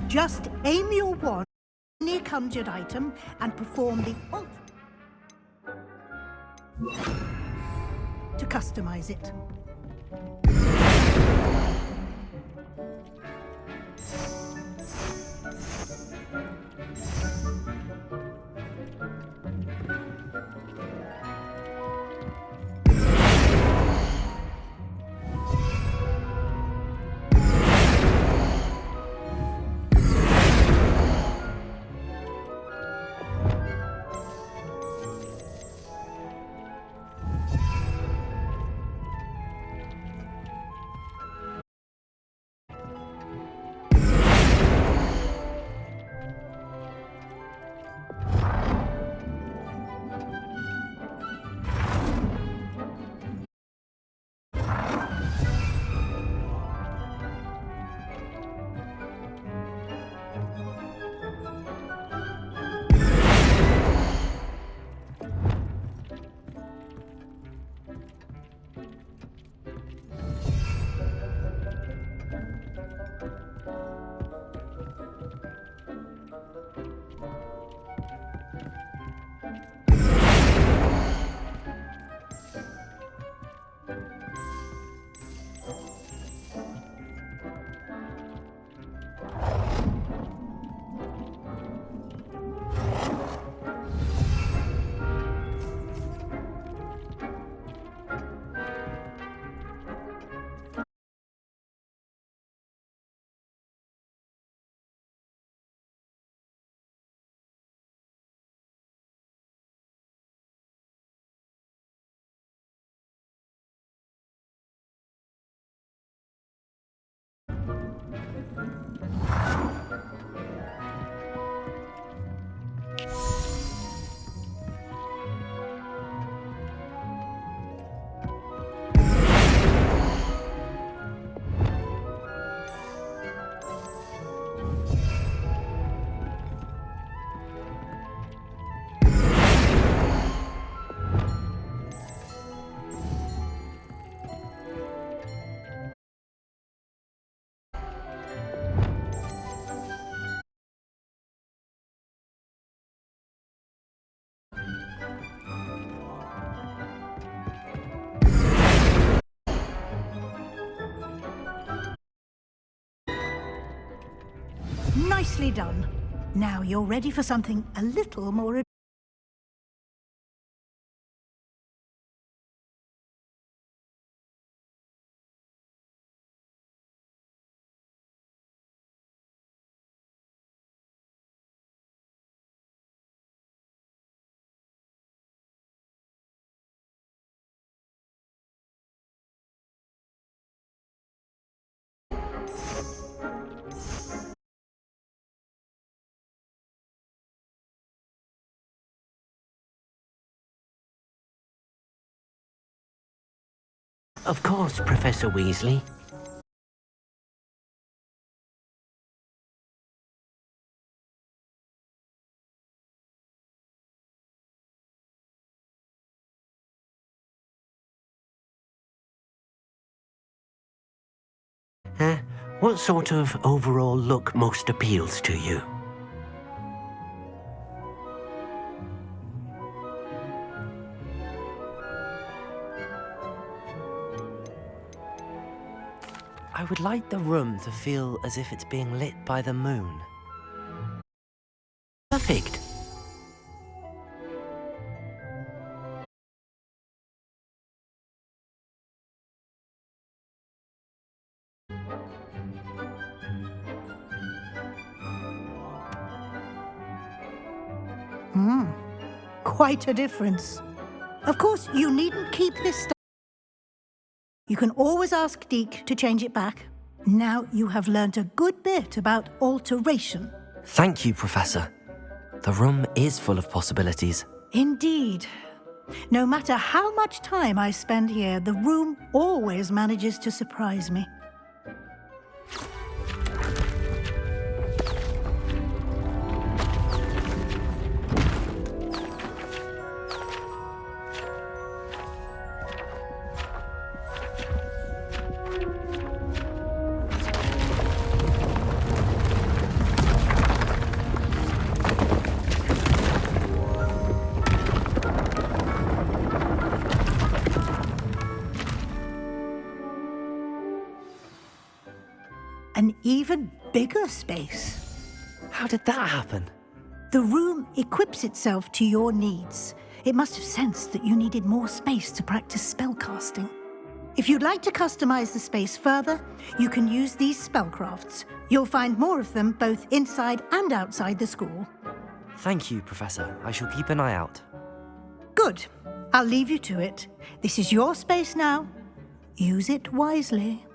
Just aim your wand at any conjured item and perform the alter to customize it. Nicely done. Now you're ready for something a little more...
Of course, Professor Weasley. What sort of overall look most appeals to you?
I would like the room to feel as if it's being lit by the moon.
Perfect.
Quite a difference. Of course, you needn't keep this stuff. You can always ask Deke to change it back. Now you have learnt a good bit about alteration.
Thank you, Professor. The room is full of possibilities.
Indeed. No matter how much time I spend here, the room always manages to surprise me. An even bigger space.
How did that happen?
The room equips itself to your needs. It must have sensed that you needed more space to practice spellcasting. If you'd like to customize the space further, you can use these spellcrafts. You'll find more of them both inside and outside the school.
Thank you, Professor. I shall keep an eye out.
Good. I'll leave you to it. This is your space now. Use it wisely.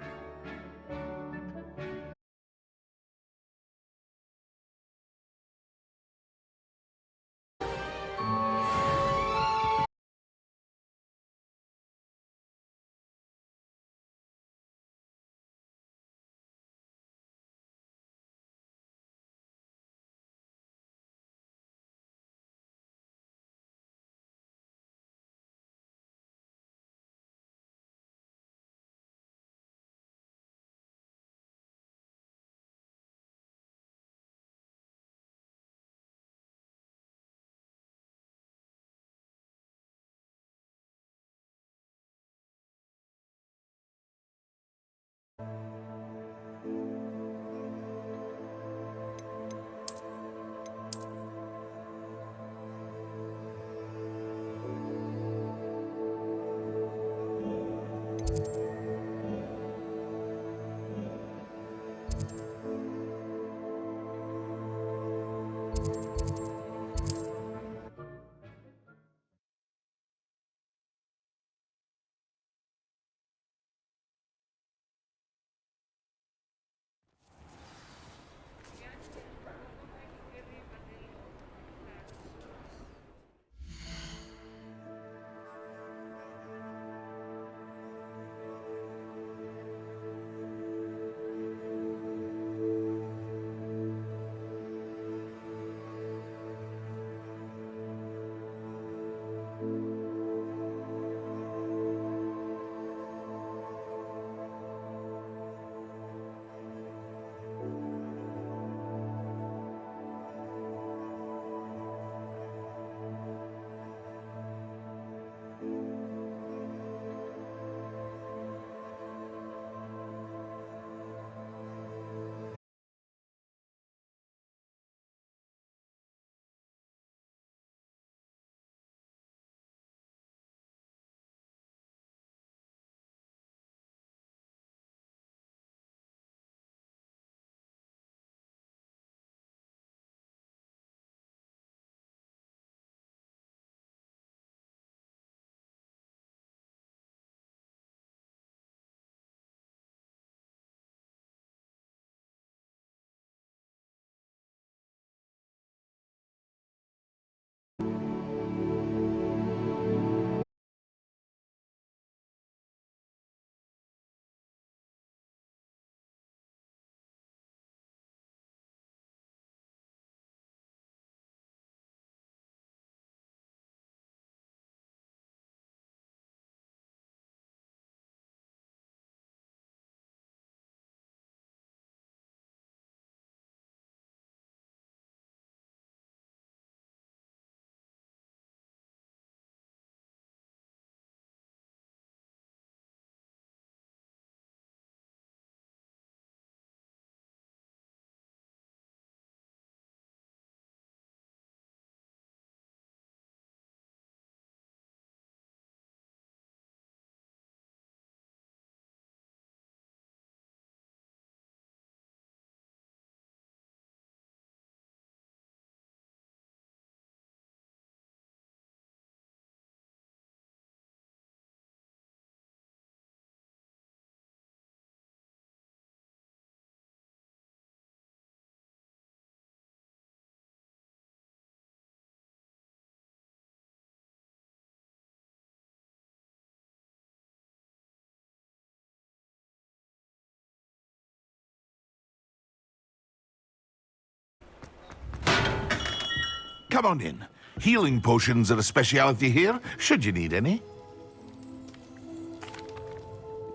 come on in. Healing potions are a speciality here, should you need any.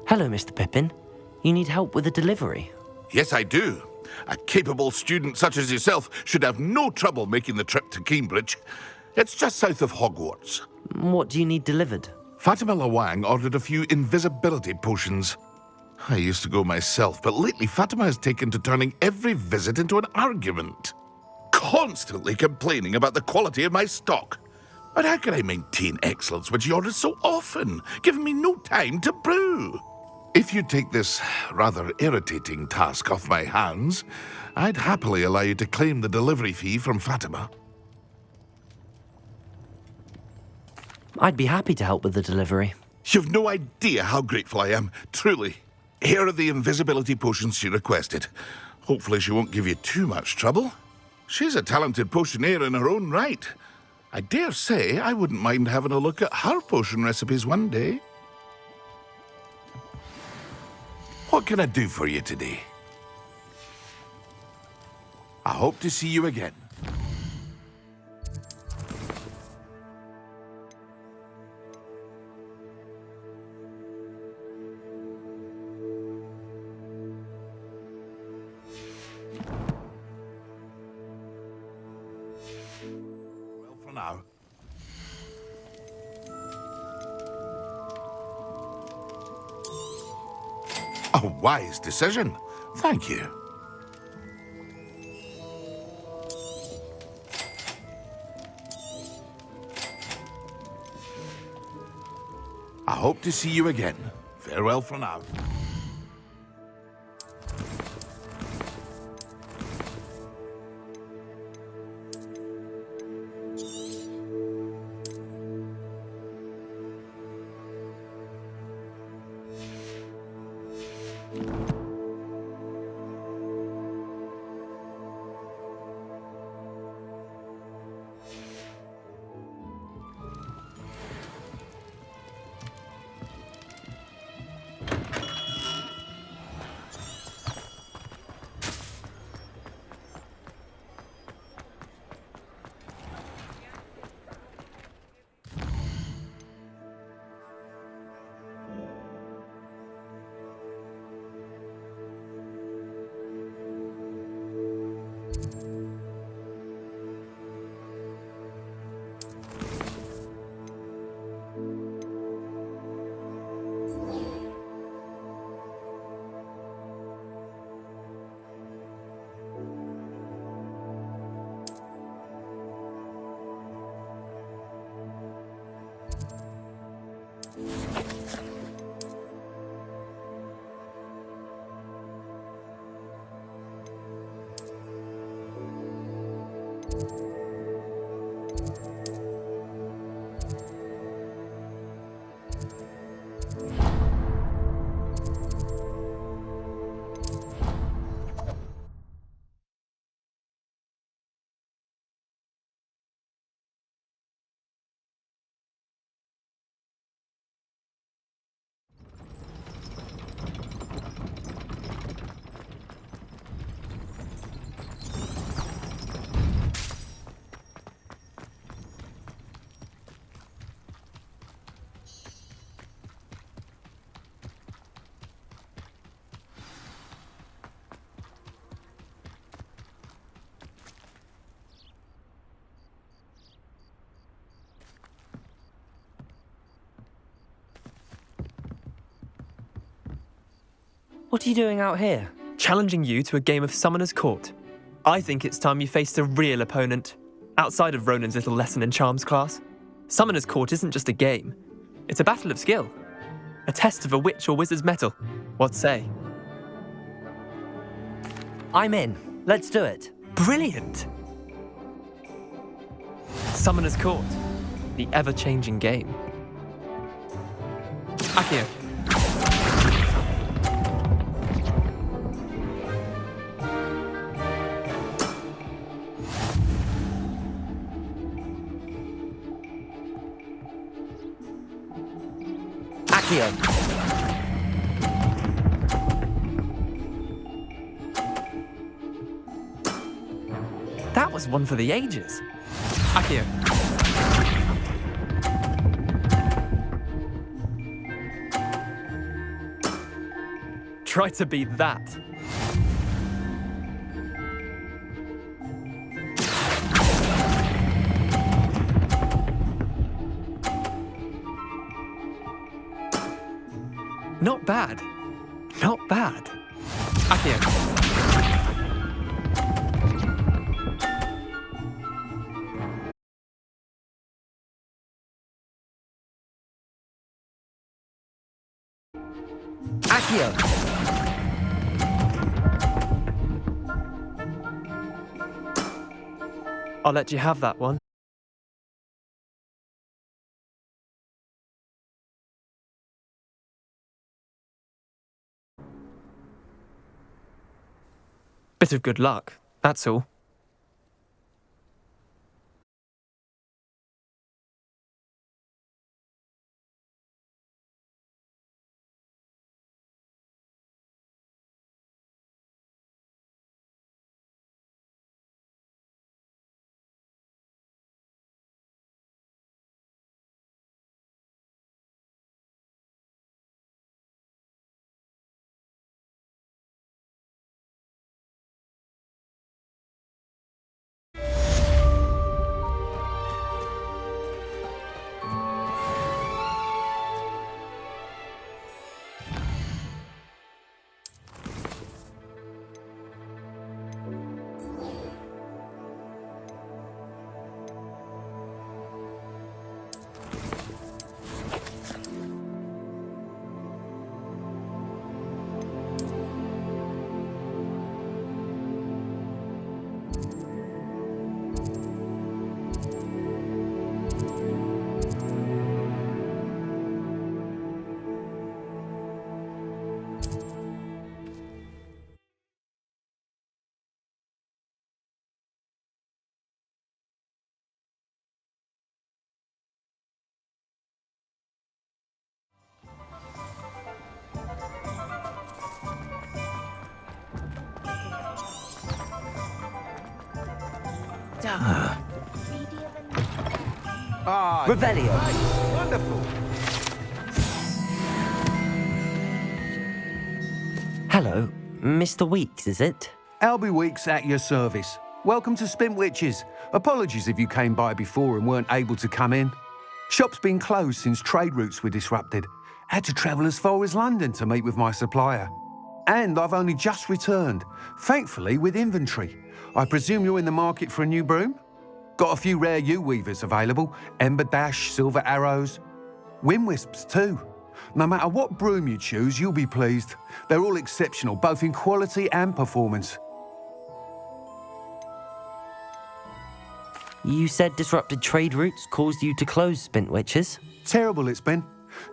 Hello, Mr. Pippin. You need help with a delivery?
Yes, I do. A capable student such as yourself should have no trouble making the trip to Cambridge. It's just south of Hogwarts.
What do you need delivered?
Fatima Lawang ordered a few invisibility potions. I used to go myself, but lately Fatima has taken to turning every visit into an argument. Constantly complaining about the quality of my stock. But how can I maintain excellence when she orders so often, giving me no time to brew? If you take this rather irritating task off my hands, I'd happily allow you to claim the delivery fee from Fatima.
I'd be happy to help with the delivery.
You've no idea how grateful I am, truly. Here are the invisibility potions she requested. Hopefully she won't give you too much trouble. She's a talented potioneer in her own right. I dare say I wouldn't mind having a look at her potion recipes one day. What can I do for you today? I hope to see you again. Well, for now. A wise decision. Thank you. I hope to see you again. Farewell for now.
What are you doing out here?
Challenging you to a game of Summoner's Court. I think it's time you faced a real opponent, outside of Ronan's little lesson in charms class. Summoner's Court isn't just a game. It's a battle of skill. A test of a witch or wizard's mettle. What say?
I'm in. Let's do it.
Brilliant! Summoner's Court. The ever-changing game. Akio. That was one for the ages. Accio. Try to beat that. Not bad. Not bad. Accio.
Accio!
I'll let you have that one. Bit of good luck, that's all.
Revelio.
Wonderful.
Hello, Mr. Weeks, is it?
Albie Weeks at your service. Welcome to Spintwitches. Apologies if you came by before and weren't able to come in. Shop's been closed since trade routes were disrupted. Had to travel as far as London to meet with my supplier. And I've only just returned, thankfully with inventory. I presume you're in the market for a new broom? Got a few rare U-weavers available, Ember Dash, Silver Arrows, Wind Wisps too. No matter what broom you choose, you'll be pleased. They're all exceptional, both in quality and performance.
You said disrupted trade routes caused you to close Spintwitches?
Terrible it's been.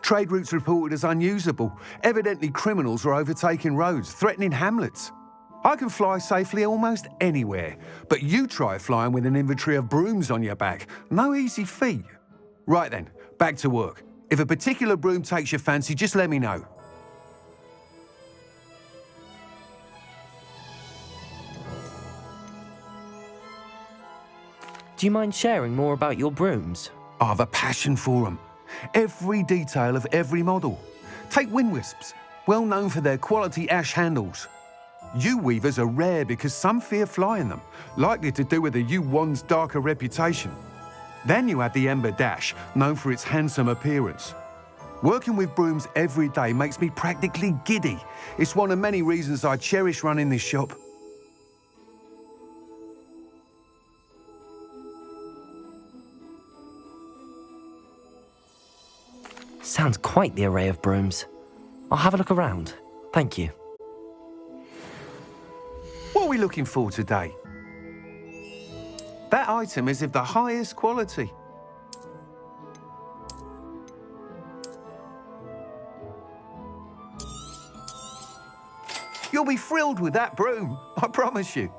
Trade routes reported as unusable. Evidently criminals are overtaking roads, threatening hamlets. I can fly safely almost anywhere, but you try flying with an inventory of brooms on your back. No easy feat. Right then, back to work. If a particular broom takes your fancy, just let me know.
Do you mind sharing more about your brooms?
I have a passion for them. Every detail of every model. Take Wind Wisps, well known for their quality ash handles. U-weavers are rare because some fear flying them, likely to do with the U-wand's darker reputation. Then you have the Ember Dash, known for its handsome appearance. Working with brooms every day makes me practically giddy. It's one of many reasons I cherish running this shop.
Sounds quite the array of brooms. I'll have a look around. Thank you.
What are we looking for today? That item is of the highest quality. You'll be thrilled with that broom, I promise you.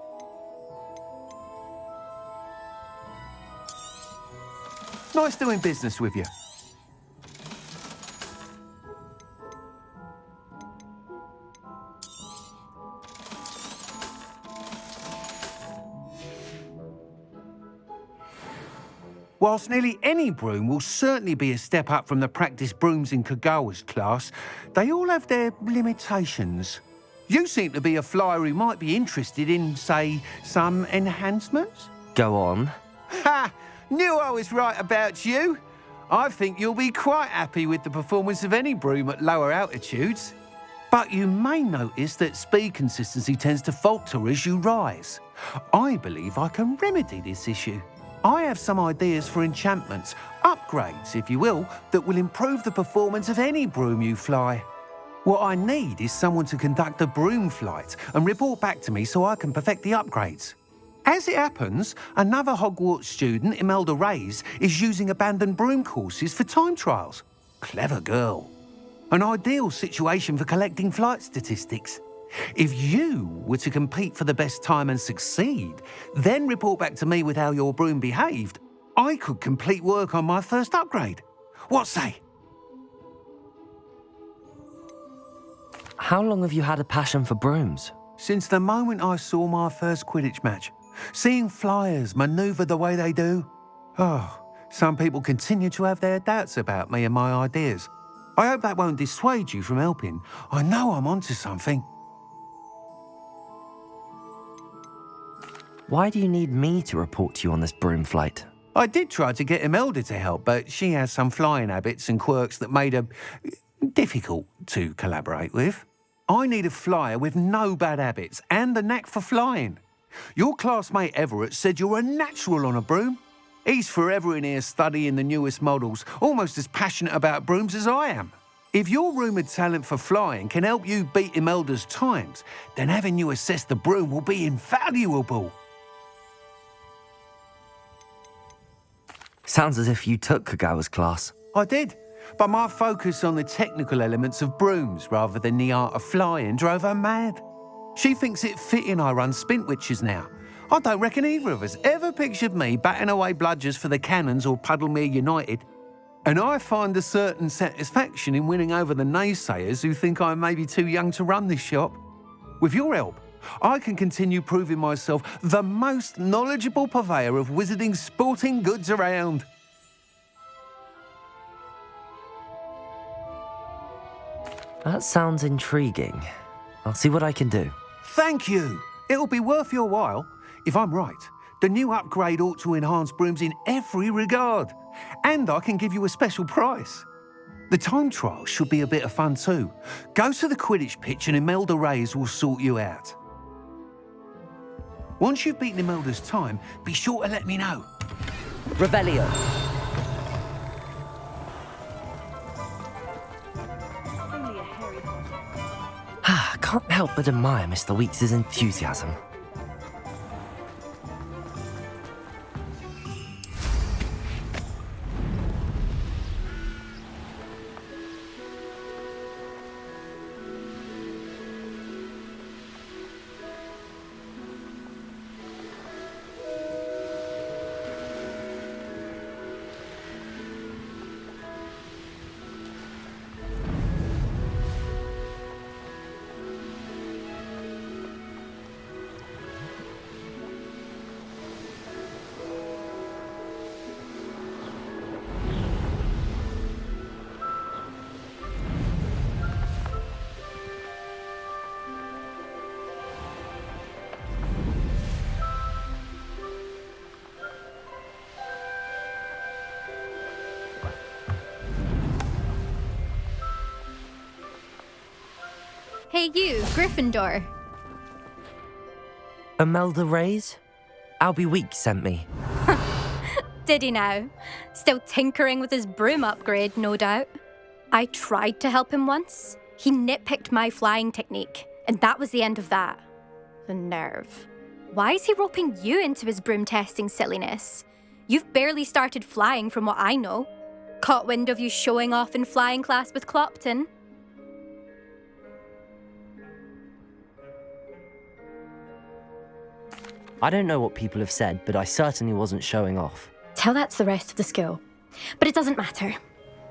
Nice doing business with you. Whilst nearly any broom will certainly be a step up from the practice brooms in Kagawa's class, they all have their limitations. You seem to be a flyer who might be interested in, say, some enhancements?
Go on.
Ha! Knew I was right about you. I think you'll be quite happy with the performance of any broom at lower altitudes. But you may notice that speed consistency tends to falter as you rise. I believe I can remedy this issue. I have some ideas for enchantments, upgrades, if you will, that will improve the performance of any broom you fly. What I need is someone to conduct a broom flight and report back to me so I can perfect the upgrades. As it happens, another Hogwarts student, Imelda Reyes, is using abandoned broom courses for time trials. Clever girl. An ideal situation for collecting flight statistics. If you were to compete for the best time and succeed, then report back to me with how your broom behaved, I could complete work on my first upgrade. What say?
How long have you had a passion for brooms?
Since the moment I saw my first Quidditch match. Seeing flyers manoeuvre the way they do. Oh, some people continue to have their doubts about me and my ideas. I hope that won't dissuade you from helping. I know I'm onto something.
Why do you need me to report to you on this broom flight?
I did try to get Imelda to help, but she has some flying habits and quirks that made her difficult to collaborate with. I need a flyer with no bad habits and the knack for flying. Your classmate Everett said you're a natural on a broom. He's forever in here studying the newest models, almost as passionate about brooms as I am. If your rumoured talent for flying can help you beat Imelda's times, then having you assess the broom will be invaluable.
Sounds as if you took Kagawa's class.
I did, but my focus on the technical elements of brooms rather than the art of flying drove her mad. She thinks it fitting I run Spintwitches now. I don't reckon either of us ever pictured me batting away bludgers for the Cannons or Puddlemere United. And I find a certain satisfaction in winning over the naysayers who think I may be too young to run this shop. With your help, I can continue proving myself the most knowledgeable purveyor of wizarding sporting goods around.
That sounds intriguing. I'll see what I can do.
Thank you. It'll be worth your while. If I'm right, the new upgrade ought to enhance brooms in every regard. And I can give you a special price. The time trial should be a bit of fun too. Go to the Quidditch pitch and Imelda Reyes will sort you out. Once you've beaten Imelda's time, be sure to let me know.
Revelio. Can't help but admire Mr. Weeks' enthusiasm.
Hey you, Gryffindor.
Imelda Reyes? Albie Weeks sent me.
Did he now? Still tinkering with his broom upgrade, no doubt. I tried to help him once. He nitpicked my flying technique, and that was the end of that. The nerve. Why is he roping you into his broom testing silliness? You've barely started flying from what I know. Caught wind of you showing off in flying class with Clopton.
I don't know what people have said, but I certainly wasn't showing off.
Tell that to the rest of the school. But it doesn't matter.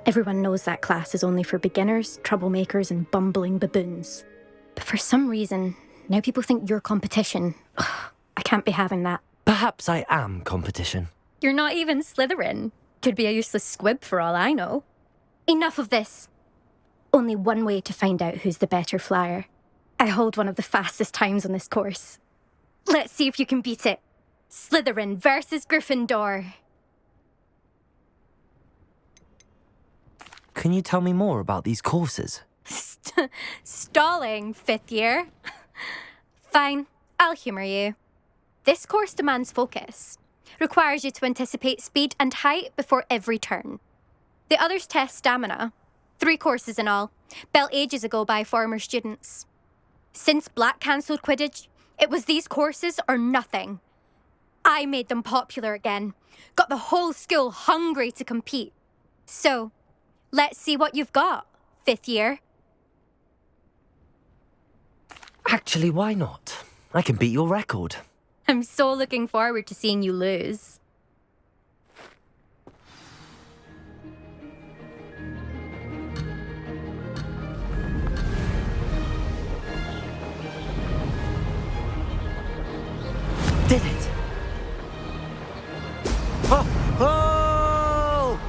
Everyone knows that class is only for beginners, troublemakers, and bumbling baboons. But for some reason, now people think you're competition. Ugh, I can't be having that.
Perhaps I am competition.
You're not even Slytherin. Could be a useless squib for all I know. Enough of this. Only one way to find out who's the better flyer. I hold one of the fastest times on this course. Let's see if you can beat it. Slytherin versus Gryffindor.
Can you tell me more about these courses?
Stalling, 5th year. Fine, I'll humour you. This course demands focus. Requires you to anticipate speed and height before every turn. The others test stamina. 3 courses in all, built ages ago by former students. Since Black cancelled Quidditch, it was these courses or nothing. I made them popular again. Got the whole school hungry to compete. So, let's see what you've got, 5th year.
Actually, why not? I can beat your record.
I'm so looking forward to seeing you lose.
Did it!
Oh! Oh!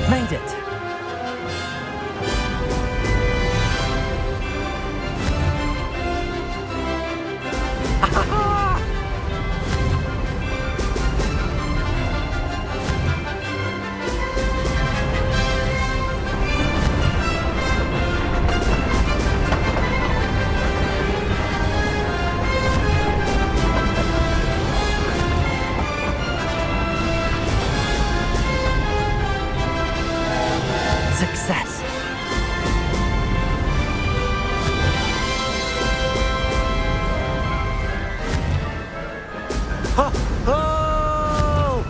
Made it! Success!
Ha! Oh!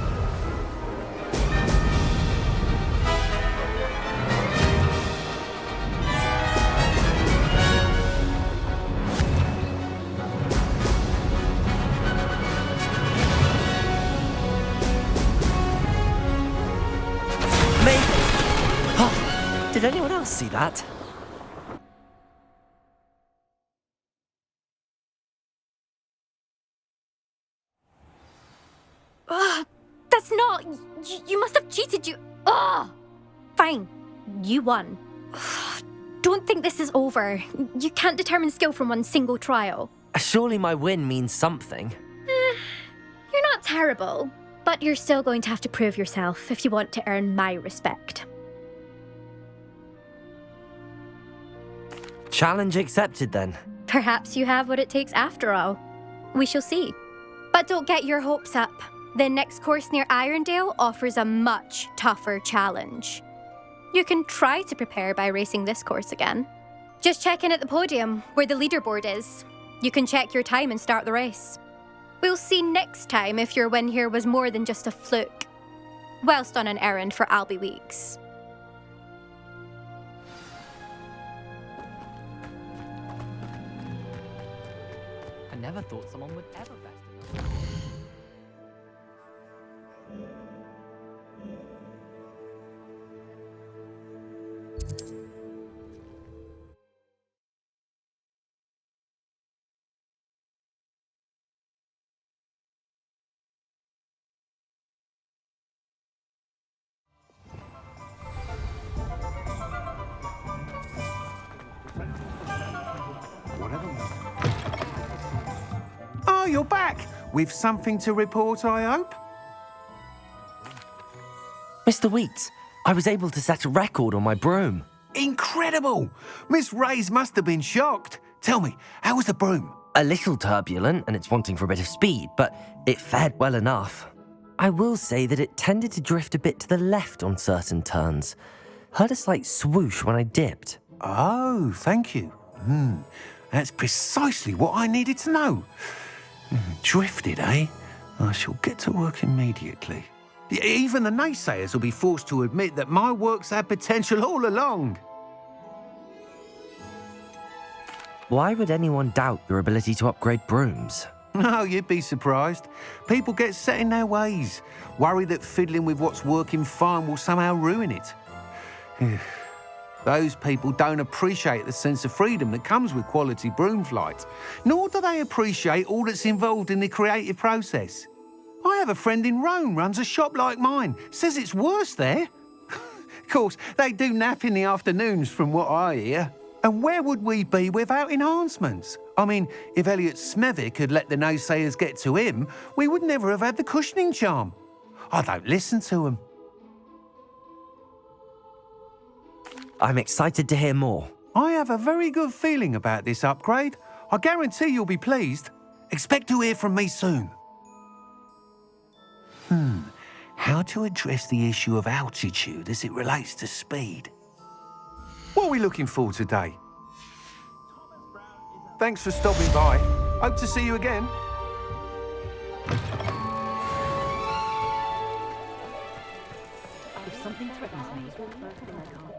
Made it! Oh, did anyone else see that?
That's not... You must have cheated, you... Ugh! Fine, you won. Don't think this is over. You can't determine skill from one single trial.
Surely my win means something.
You're not terrible, but you're still going to have to prove yourself if you want to earn my respect.
Challenge accepted then.
Perhaps you have what it takes after all. We shall see. But don't get your hopes up. The next course near Irondale offers a much tougher challenge. You can try to prepare by racing this course again. Just check in at the podium, where the leaderboard is. You can check your time and start the race. We'll see next time if your win here was more than just a fluke. Whilst on an errand for Albie Weeks.
I never thought someone would ever best enough.
Oh, you're back! With something to report, I hope?
Mr. Weeks, I was able to set a record on my broom.
Incredible! Miss Reyes must have been shocked. Tell me, how was the broom?
A little turbulent, and it's wanting for a bit of speed, but it fared well enough. I will say that it tended to drift a bit to the left on certain turns. Heard a slight swoosh when I dipped.
Oh, thank you. That's precisely what I needed to know. Drifted, eh? I shall get to work immediately. Even the naysayers will be forced to admit that my work's had potential all along.
Why would anyone doubt your ability to upgrade brooms?
No, you'd be surprised. People get set in their ways, worry that fiddling with what's working fine will somehow ruin it. Those people don't appreciate the sense of freedom that comes with quality broom flight, nor do they appreciate all that's involved in the creative process. I have a friend in Rome runs a shop like mine, says it's worse there. Of course, they do nap in the afternoons from what I hear. And where would we be without enhancements? I mean, if Elliot Smethwick had let the naysayers get to him, we would never have had the cushioning charm. I don't listen to them.
I'm excited to hear more.
I have a very good feeling about this upgrade. I guarantee you'll be pleased. Expect to hear from me soon. How to address the issue of altitude as it relates to speed? What are we looking for today? Thanks for stopping by. Hope to see you again.
If something threatens me, I can't.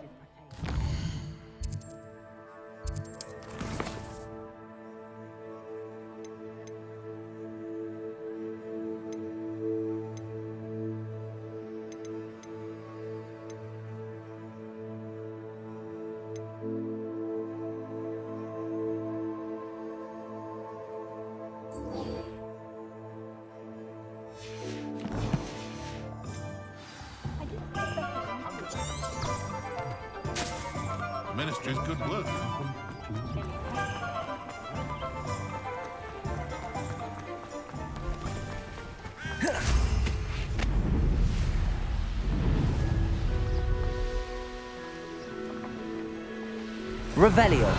Ministry's good work.
Revelio.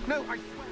No, I swear.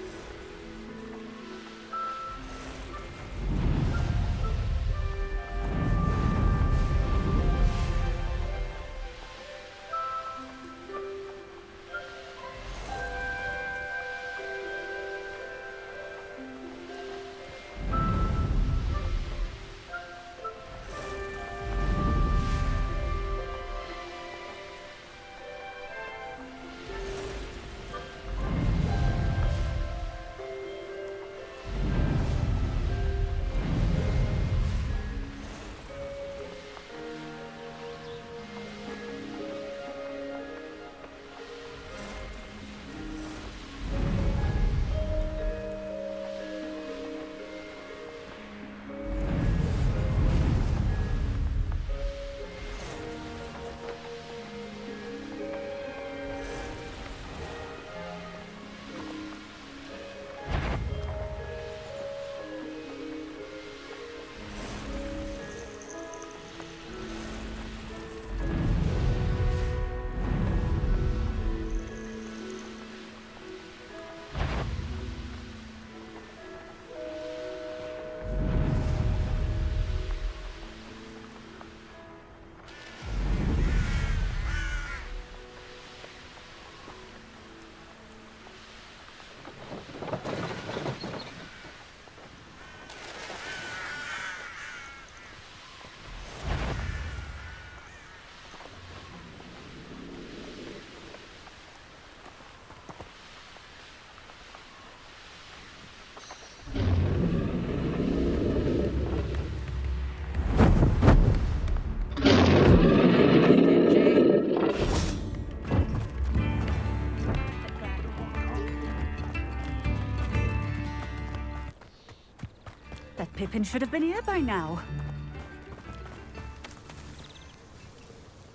That Pippin should have been here by now.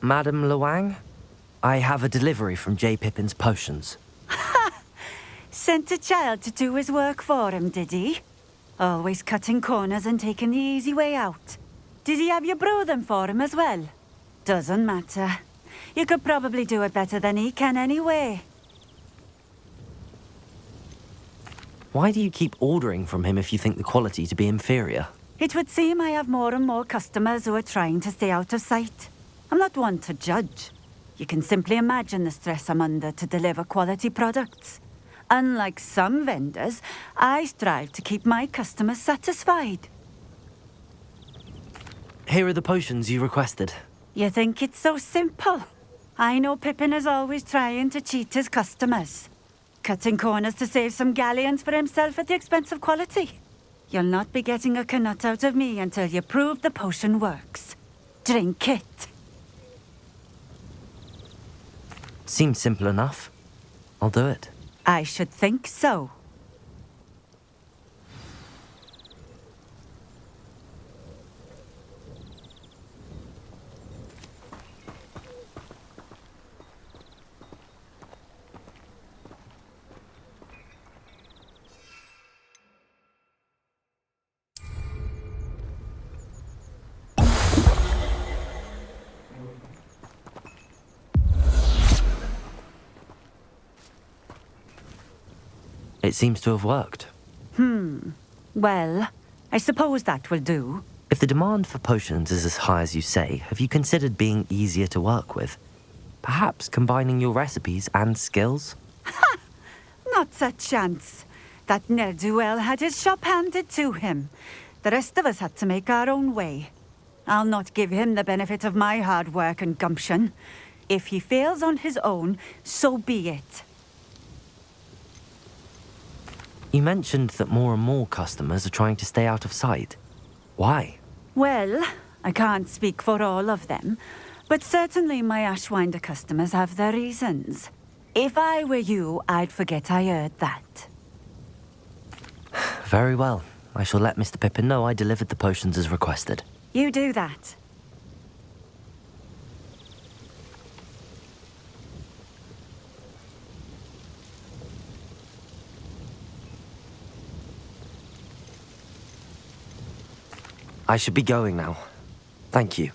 Madam Luang, I have a delivery from J. Pippin's potions.
Sent a child to do his work for him, did he? Always cutting corners and taking the easy way out. Did he have you brew them for him as well? Doesn't matter. You could probably do it better than he can anyway.
Why do you keep ordering from him if you think the quality to be inferior?
It would seem I have more and more customers who are trying to stay out of sight. I'm not one to judge. You can simply imagine the stress I'm under to deliver quality products. Unlike some vendors, I strive to keep my customers satisfied.
Here are the potions you requested.
You think it's so simple? I know Pippin is always trying to cheat his customers. Cutting corners to save some galleons for himself at the expense of quality. You'll not be getting a canut out of me until you prove the potion works. Drink it.
Seems simple enough. I'll do it.
I should think so.
It seems to have worked.
Well, I suppose that will do.
If the demand for potions is as high as you say, have you considered being easier to work with? Perhaps combining your recipes and skills?
Not a chance. That ne'er-do-well had his shop handed to him. The rest of us had to make our own way. I'll not give him the benefit of my hard work and gumption. If he fails on his own, so be it.
You mentioned that more and more customers are trying to stay out of sight. Why?
Well, I can't speak for all of them, but certainly my Ashwinder customers have their reasons. If I were you, I'd forget I heard that.
Very well. I shall let Mr. Pippin know I delivered the potions as requested.
You do that.
I should be going now. Thank you.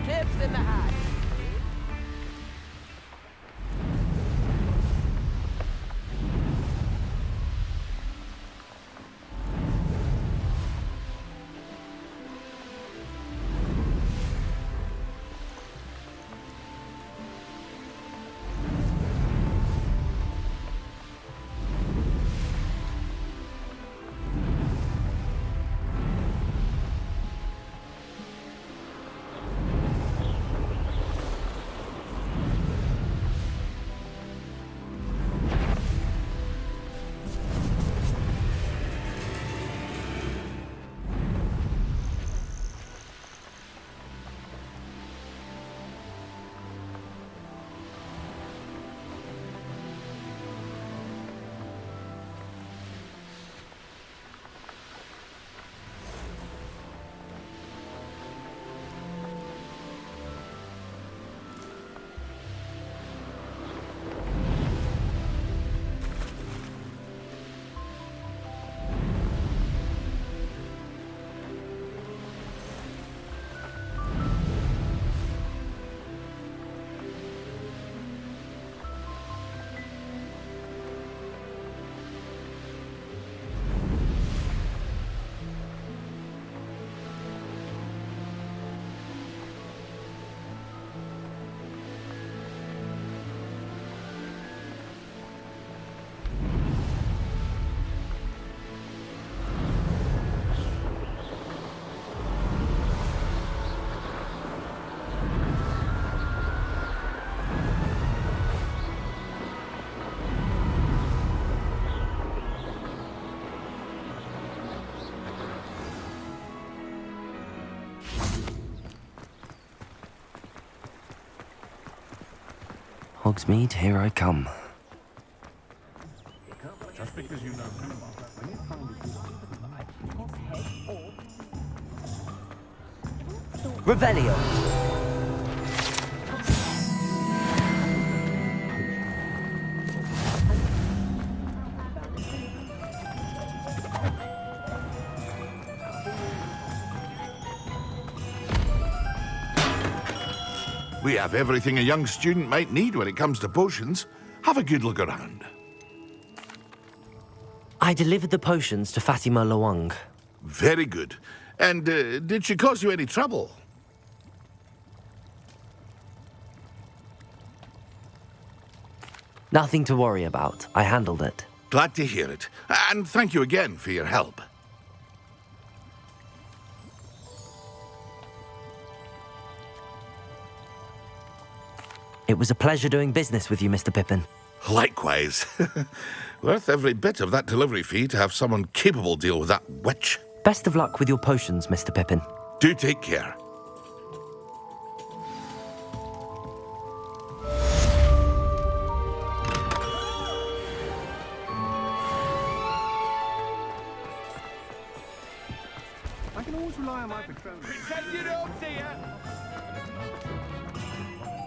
Tips in the hat.
Hogsmeade, here I come.
Revelio.
We have everything a young student might need when it comes to potions. Have a good look around.
I delivered the potions to Fatima Lawang.
Very good. And did she cause you any trouble?
Nothing to worry about. I handled it.
Glad to hear it. And thank you again for your help.
It was a pleasure doing business with you, Mr. Pippin.
Likewise. Worth every bit of that delivery fee to have someone capable deal with that witch.
Best of luck with your potions, Mr. Pippin.
Do take care.
I can always rely on my Patronus.
Pretend you don't see her.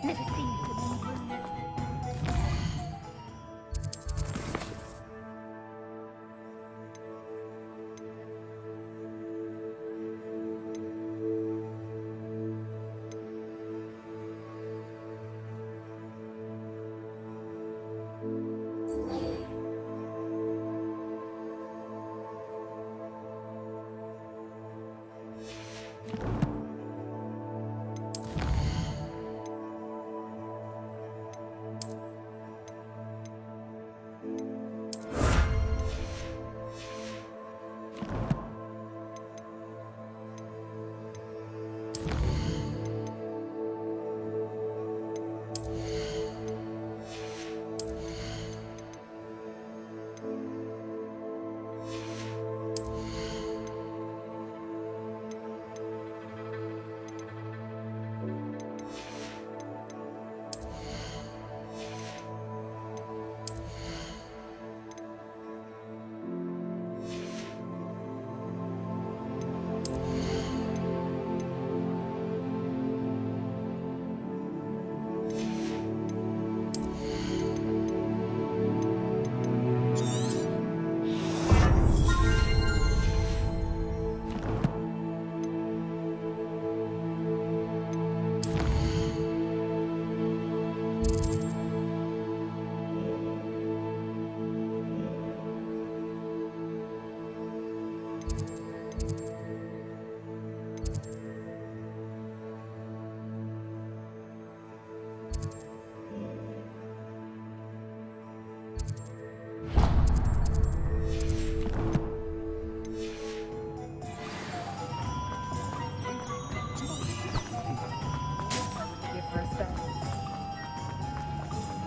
Never seen someone brilliant.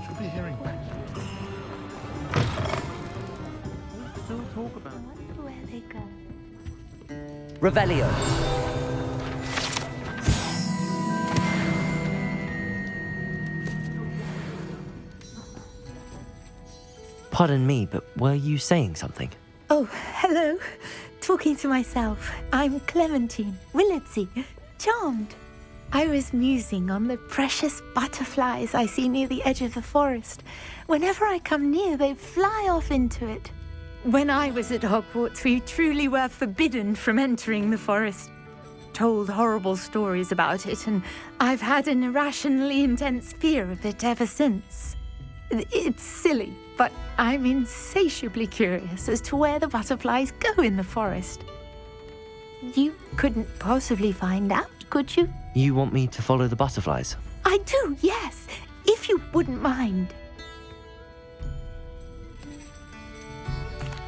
Should be hearing back. Still talk about it.
Where they go.
Revelio. Pardon me, but were you saying something?
Oh, hello. Talking to myself. I'm Clementine Willardsey. Charmed. I was musing on the precious butterflies I see near the edge of the forest. Whenever I come near, they fly off into it. When I was at Hogwarts, we truly were forbidden from entering the forest. Told horrible stories about it, and I've had an irrationally intense fear of it ever since. It's silly, but I'm insatiably curious as to where the butterflies go in the forest. You couldn't possibly find out, could you?
You want me to follow the butterflies?
I do, yes, if you wouldn't mind.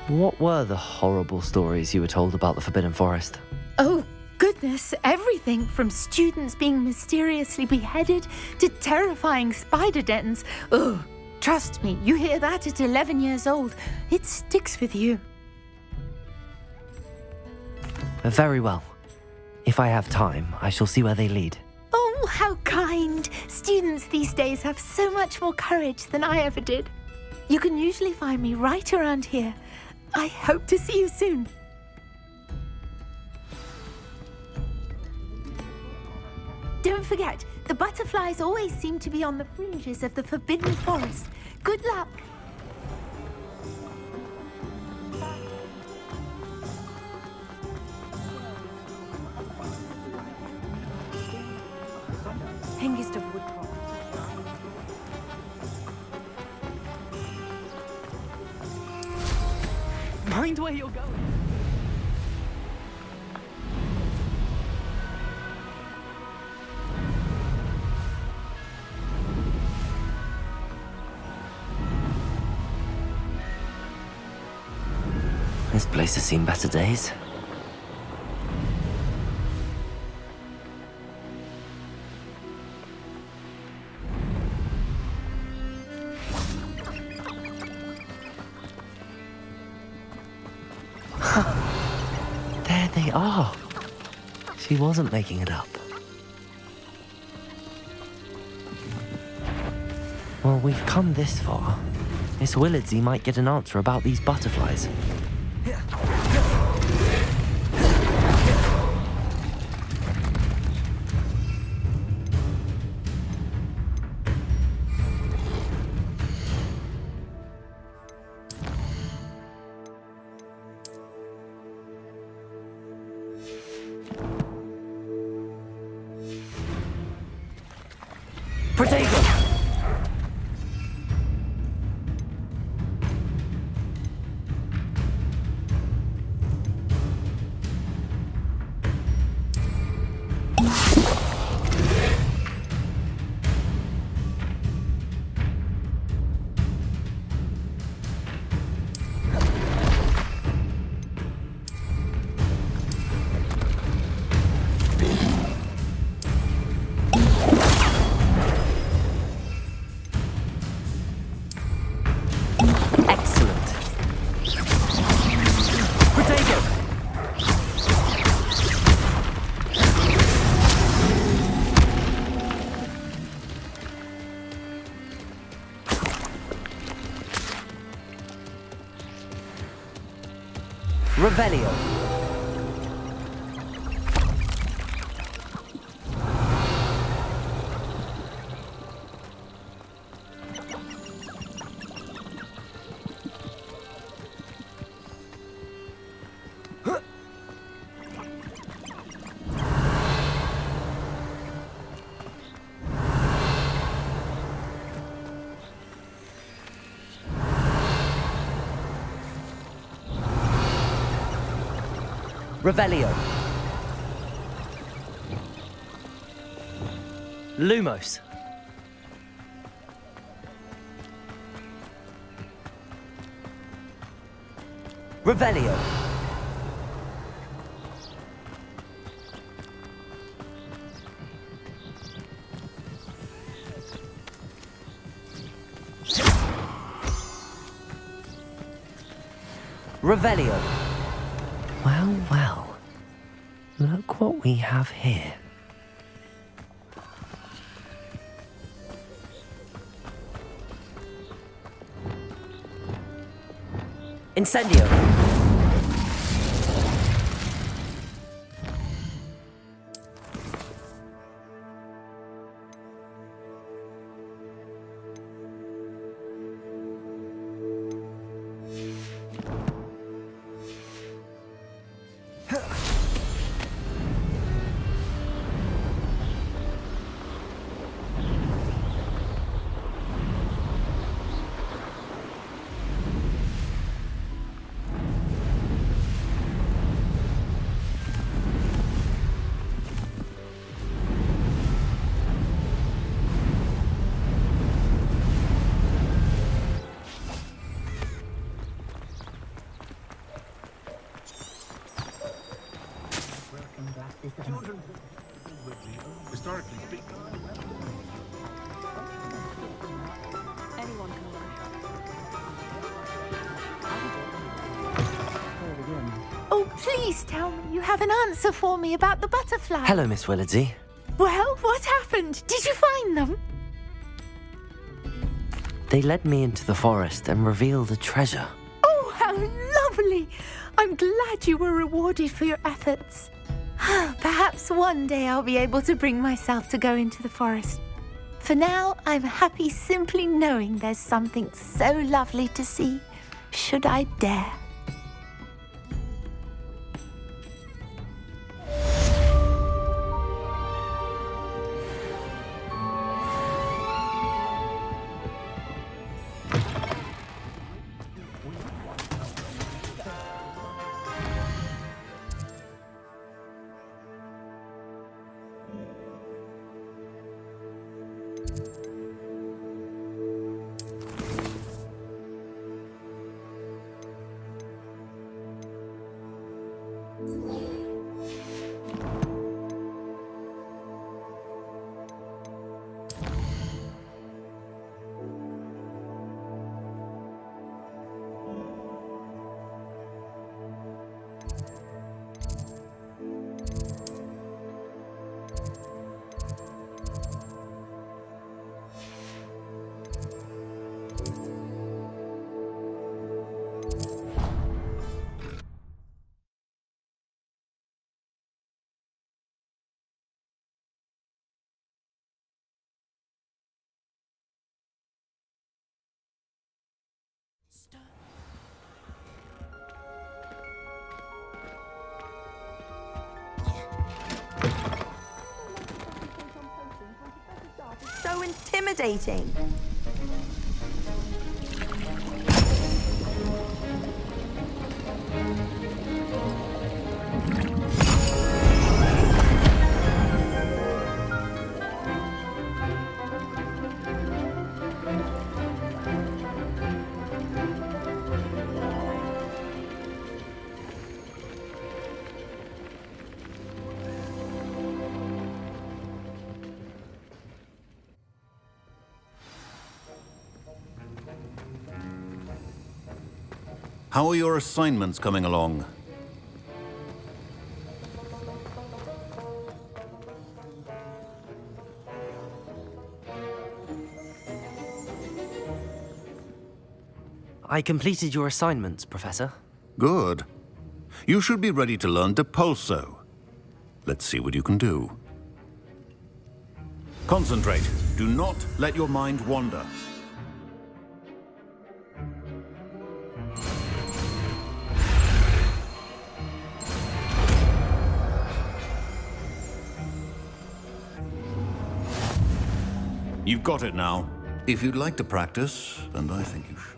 What were the horrible stories you were told about the Forbidden Forest?
Oh, goodness, everything from students being mysteriously beheaded to terrifying spider dens. Ugh, trust me, you hear that at 11 years old, it sticks with you.
Very well. If I have time, I shall see where they lead.
Oh, how kind. Students these days have so much more courage than I ever did. You can usually find me right around here. I hope to see you soon. Don't forget, the butterflies always seem to be on the fringes of the Forbidden Forest. Good luck.
pinkest of woodcroft.
Mind where you're going.
This place has seen better days. There they are. She wasn't making it up. Well, we've come this far. Miss Willardsey might get an answer about these butterflies. Protego! Revelio. Revelio. Lumos. Revelio. Revelio. Well, well. Look what we have here. Incendio.
Historically speaking.
Anyone can
Oh, please tell me you have an answer for me about the butterfly.
Hello, Miss Willardsey.
Well, what happened? Did you find them?
They led me into the forest and revealed a treasure.
Oh, how lovely! I'm glad you were rewarded for your efforts. Perhaps one day I'll be able to bring myself to go into the forest. For now, I'm happy simply knowing there's something so lovely to see, should I dare. So intimidating.
How are your assignments coming along?
I completed your assignments, Professor.
Good. You should be ready to learn Depulso. Let's see what you can do. Concentrate. Do not let your mind wander. You've got it now. If you'd like to practice, and I think you should.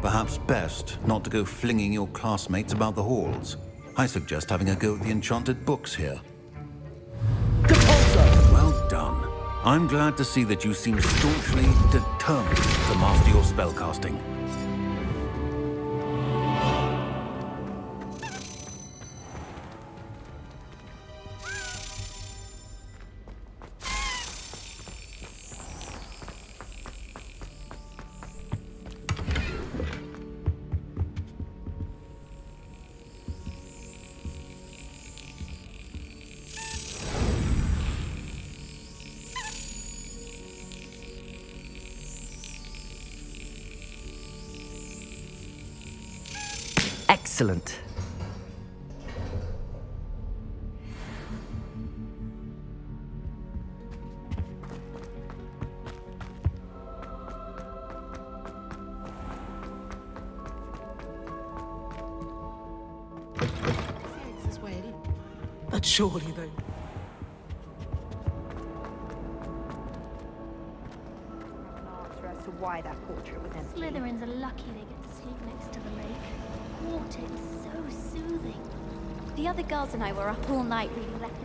Perhaps best not to go flinging your classmates about the halls. I suggest having a go at the enchanted books here. Well done. I'm glad to see that you seem staunchly determined to master your spellcasting.
Excellent.
But surely they...
As to why that portrait was empty.
Slytherins are lucky they get to sleep next to the lake.
water is so soothing. The other girls and I were up all night reading letters.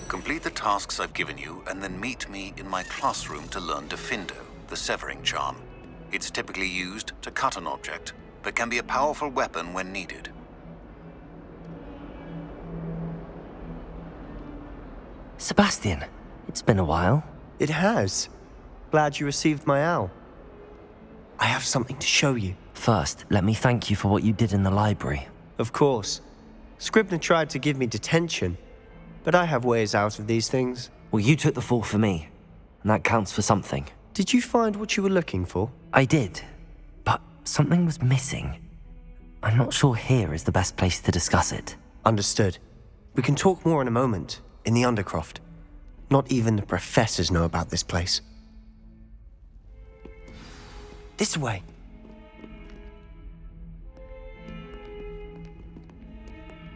Complete the tasks I've given you, and then meet me in my classroom to learn Gryffindor, the severing charm. It's typically used to cut an object, but can be a powerful weapon when needed.
Sebastian, it's been a while.
It has. Glad you received my owl. I have something to show you.
First, let me thank you for what you did in the library.
Of course. Scribner tried to give me detention, but I have ways out of these things.
Well, you took the fall for me, and that counts for something.
Did you find what you were looking for?
I did, but something was missing. I'm not sure here is the best place to discuss it.
Understood. We can talk more in a moment, in the Undercroft. Not even the professors know about this place. This way.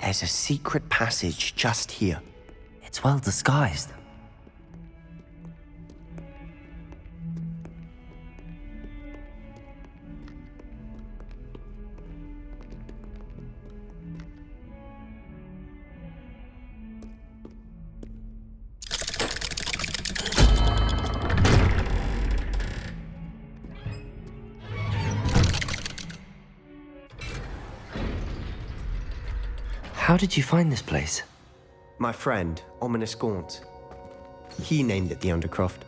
There's a secret passage just here.
It's well disguised. How did you find this place?
My friend, Ominous Gaunt. He named it the Undercroft.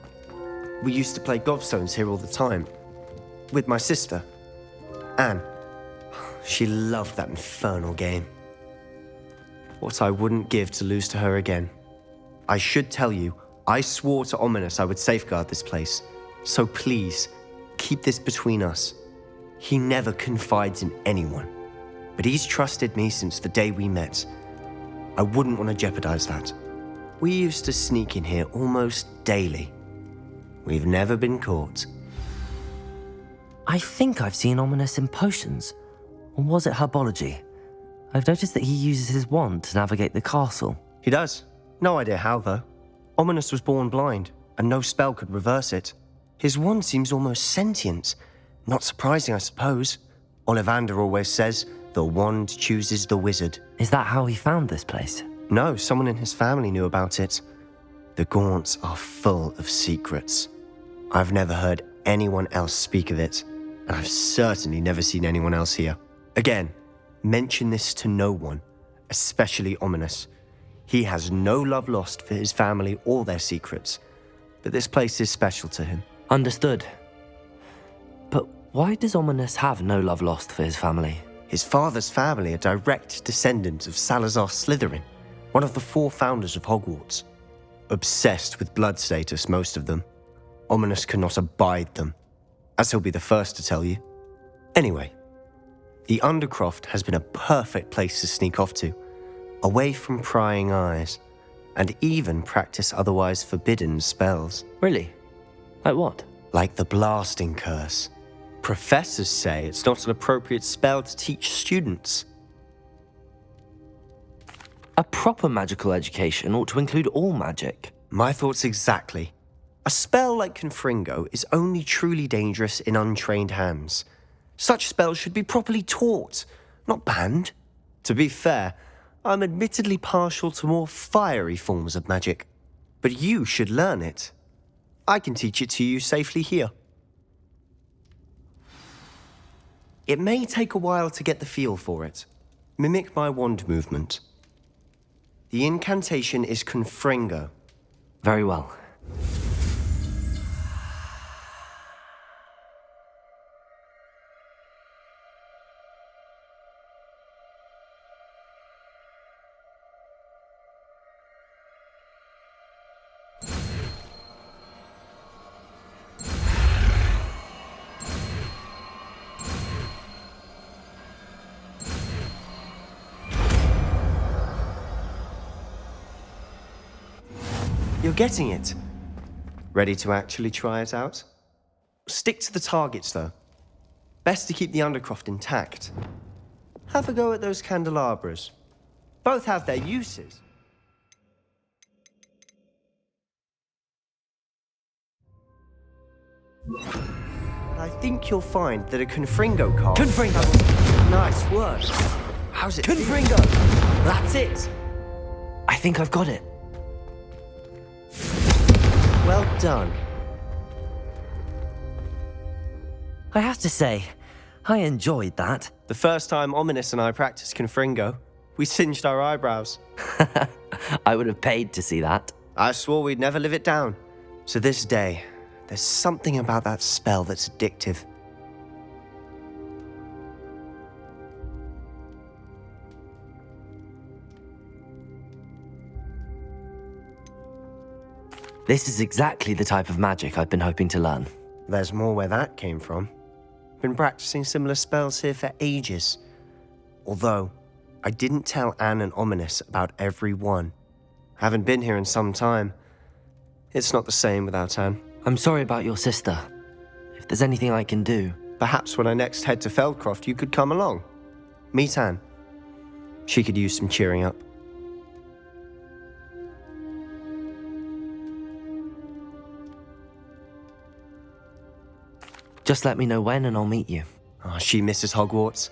We used to play gobstones here all the time. With my sister, Anne. She loved that infernal game. What I wouldn't give to lose to her again. I should tell you, I swore to Ominous I would safeguard this place. So please, keep this between us. He never confides in anyone. But he's trusted me since the day we met. I wouldn't want to jeopardize that. We used to sneak in here almost daily. We've never been caught.
I think I've seen Ominous in potions. Or was it herbology? I've noticed that he uses his wand to navigate the castle.
He does. No idea how, though. Ominous was born blind, and no spell could reverse it. His wand seems almost sentient. Not surprising, I suppose. Ollivander always says, the wand chooses the wizard.
Is that how he found this place?
No, someone in his family knew about it. The Gaunts are full of secrets. I've never heard anyone else speak of it, and I've certainly never seen anyone else here. Again, mention this to no one, especially Ominous. He has no love lost for his family or their secrets, but this place is special to him.
Understood. But why does Ominous have no love lost for his family?
His father's family are direct descendants of Salazar Slytherin, one of the 4 founders of Hogwarts. Obsessed with blood status, most of them. Ominous cannot abide them, as he'll be the first to tell you. Anyway, the Undercroft has been a perfect place to sneak off to, away from prying eyes, and even practice otherwise forbidden spells.
Really? Like what?
Like the blasting curse. Professors say it's not an appropriate spell to teach students.
A proper magical education ought to include all magic.
My thoughts exactly. A spell like Confringo is only truly dangerous in untrained hands. Such spells should be properly taught, not banned. To be fair, I'm admittedly partial to more fiery forms of magic. But you should learn it. I can teach it to you safely here. It may take a while to get the feel for it. Mimic my wand movement. The incantation is Confringo.
Very well.
You're getting it. Ready to actually try it out? Stick to the targets, though. Best to keep the Undercroft intact. Have a go at those candelabras. Both have their uses. I think you'll find that a Confringo card...
Confringo!
Nice work. How's it
Confringo!
That's it!
I think I've got it.
Well done.
I have to say, I enjoyed that.
The first time Ominous and I practiced Confringo, we singed our eyebrows.
I would have paid to see that.
I swore we'd never live it down. To this day, there's something about that spell that's addictive.
This is exactly the type of magic I've been hoping to learn.
There's more where that came from. Been practicing similar spells here for ages. Although, I didn't tell Anne and Ominous about every one. Haven't been here in some time. It's not the same without Anne.
I'm sorry about your sister. If there's anything I can do...
Perhaps when I next head to Feldcroft, you could come along. Meet Anne. She could use some cheering up.
Just let me know when and I'll meet you.
Oh, she misses Hogwarts.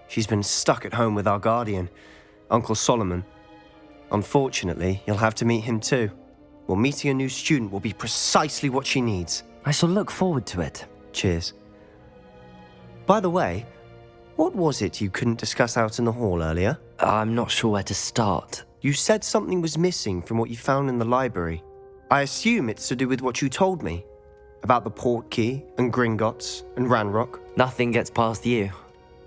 She's been stuck at home with our guardian, Uncle Solomon. Unfortunately, you'll have to meet him too. Well, meeting a new student will be precisely what she needs.
I shall look forward to it.
Cheers. By the way, what was it you couldn't discuss out in the hall earlier?
I'm not sure where to start.
You said something was missing from what you found in the library. I assume it's to do with what you told me. About the Portkey, and Gringotts, and Ranrock.
Nothing gets past you.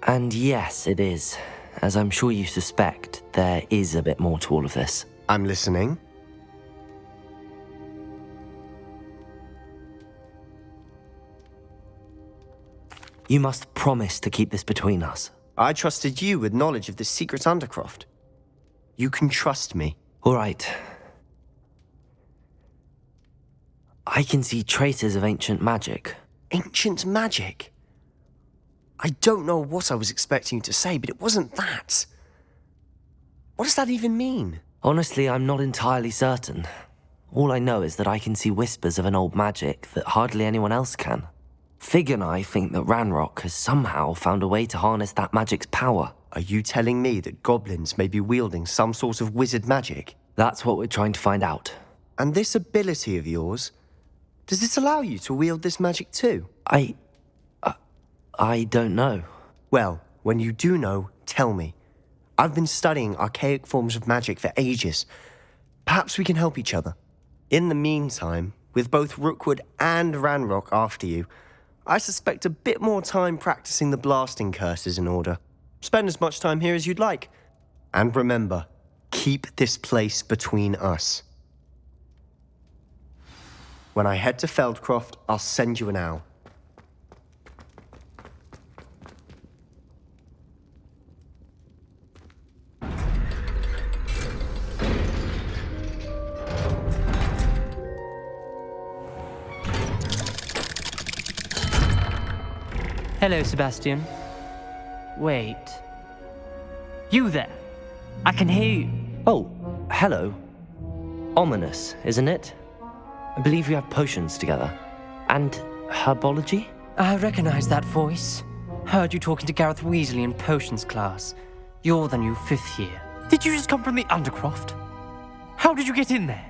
And yes, it is. As I'm sure you suspect, there is a bit more to all of this.
I'm listening.
You must promise to keep this between us.
I trusted you with knowledge of the secret Undercroft. You can trust me.
All right. I can see traces of ancient magic.
Ancient magic? I don't know what I was expecting you to say, but it wasn't that. What does that even mean?
Honestly, I'm not entirely certain. All I know is that I can see whispers of an old magic that hardly anyone else can. Fig and I think that Ranrock has somehow found a way to harness that magic's power.
Are you telling me that goblins may be wielding some sort of wizard magic?
That's what we're trying to find out.
And this ability of yours, does it allow you to wield this magic too?
I don't know.
Well, when you do know, tell me. I've been studying archaic forms of magic for ages. Perhaps we can help each other. In the meantime, with both Rookwood and Ranrock after you, I suspect a bit more time practicing the blasting curse is in order. Spend as much time here as you'd like. And remember, keep this place between us. When I head to Feldcroft, I'll send you an owl.
Hello, Sebastian. Wait. You there? I can hear you.
Oh, hello. Ominous, isn't it? I believe we have potions together. And herbology?
I recognize that voice. Heard you talking to Gareth Weasley in potions class. You're the new 5th year. Did you just come from the Undercroft? How did you get in there?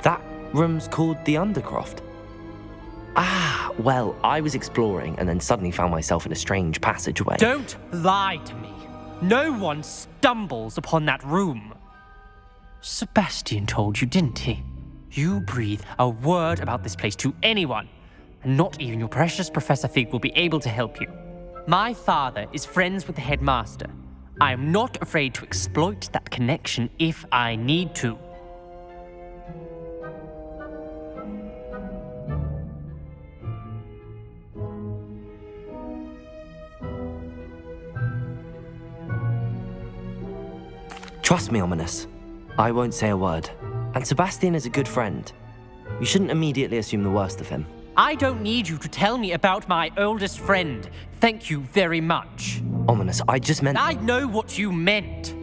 That room's called the Undercroft. Ah, well, I was exploring and then suddenly found myself in a strange passageway.
Don't lie to me. No one stumbles upon that room. Sebastian told you, didn't he? You breathe a word about this place to anyone, and not even your precious Professor Fig will be able to help you. My father is friends with the headmaster. I am not afraid to exploit that connection if I need to.
Trust me, Ominous. I won't say a word. And Sebastian is a good friend. You shouldn't immediately assume the worst of him.
I don't need you to tell me about my oldest friend. Thank you very much.
Ominous, I just meant...
I know what you meant.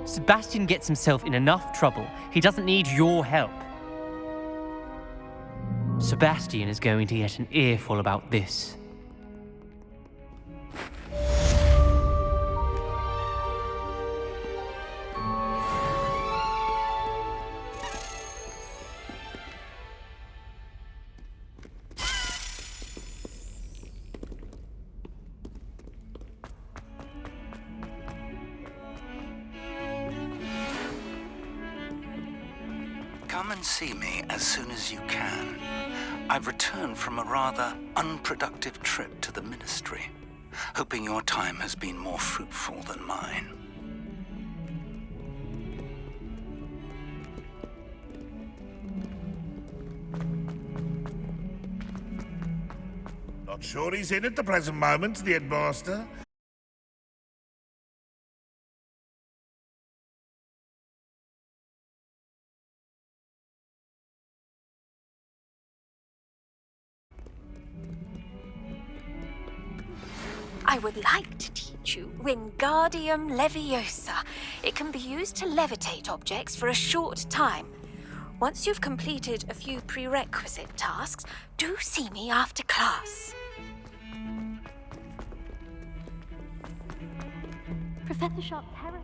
Sebastian gets himself in enough trouble. He doesn't need your help. Sebastian is going to get an earful about this.
Come and see me as soon as you can. I've returned from a rather unproductive trip to the Ministry, hoping your time has been more fruitful than mine.
Not sure he's in at the present moment, the headmaster.
I would like to teach you Wingardium Leviosa. It can be used to levitate objects for a short time. Once you've completed a few prerequisite tasks, do see me after class.
Professor Sharp terrified.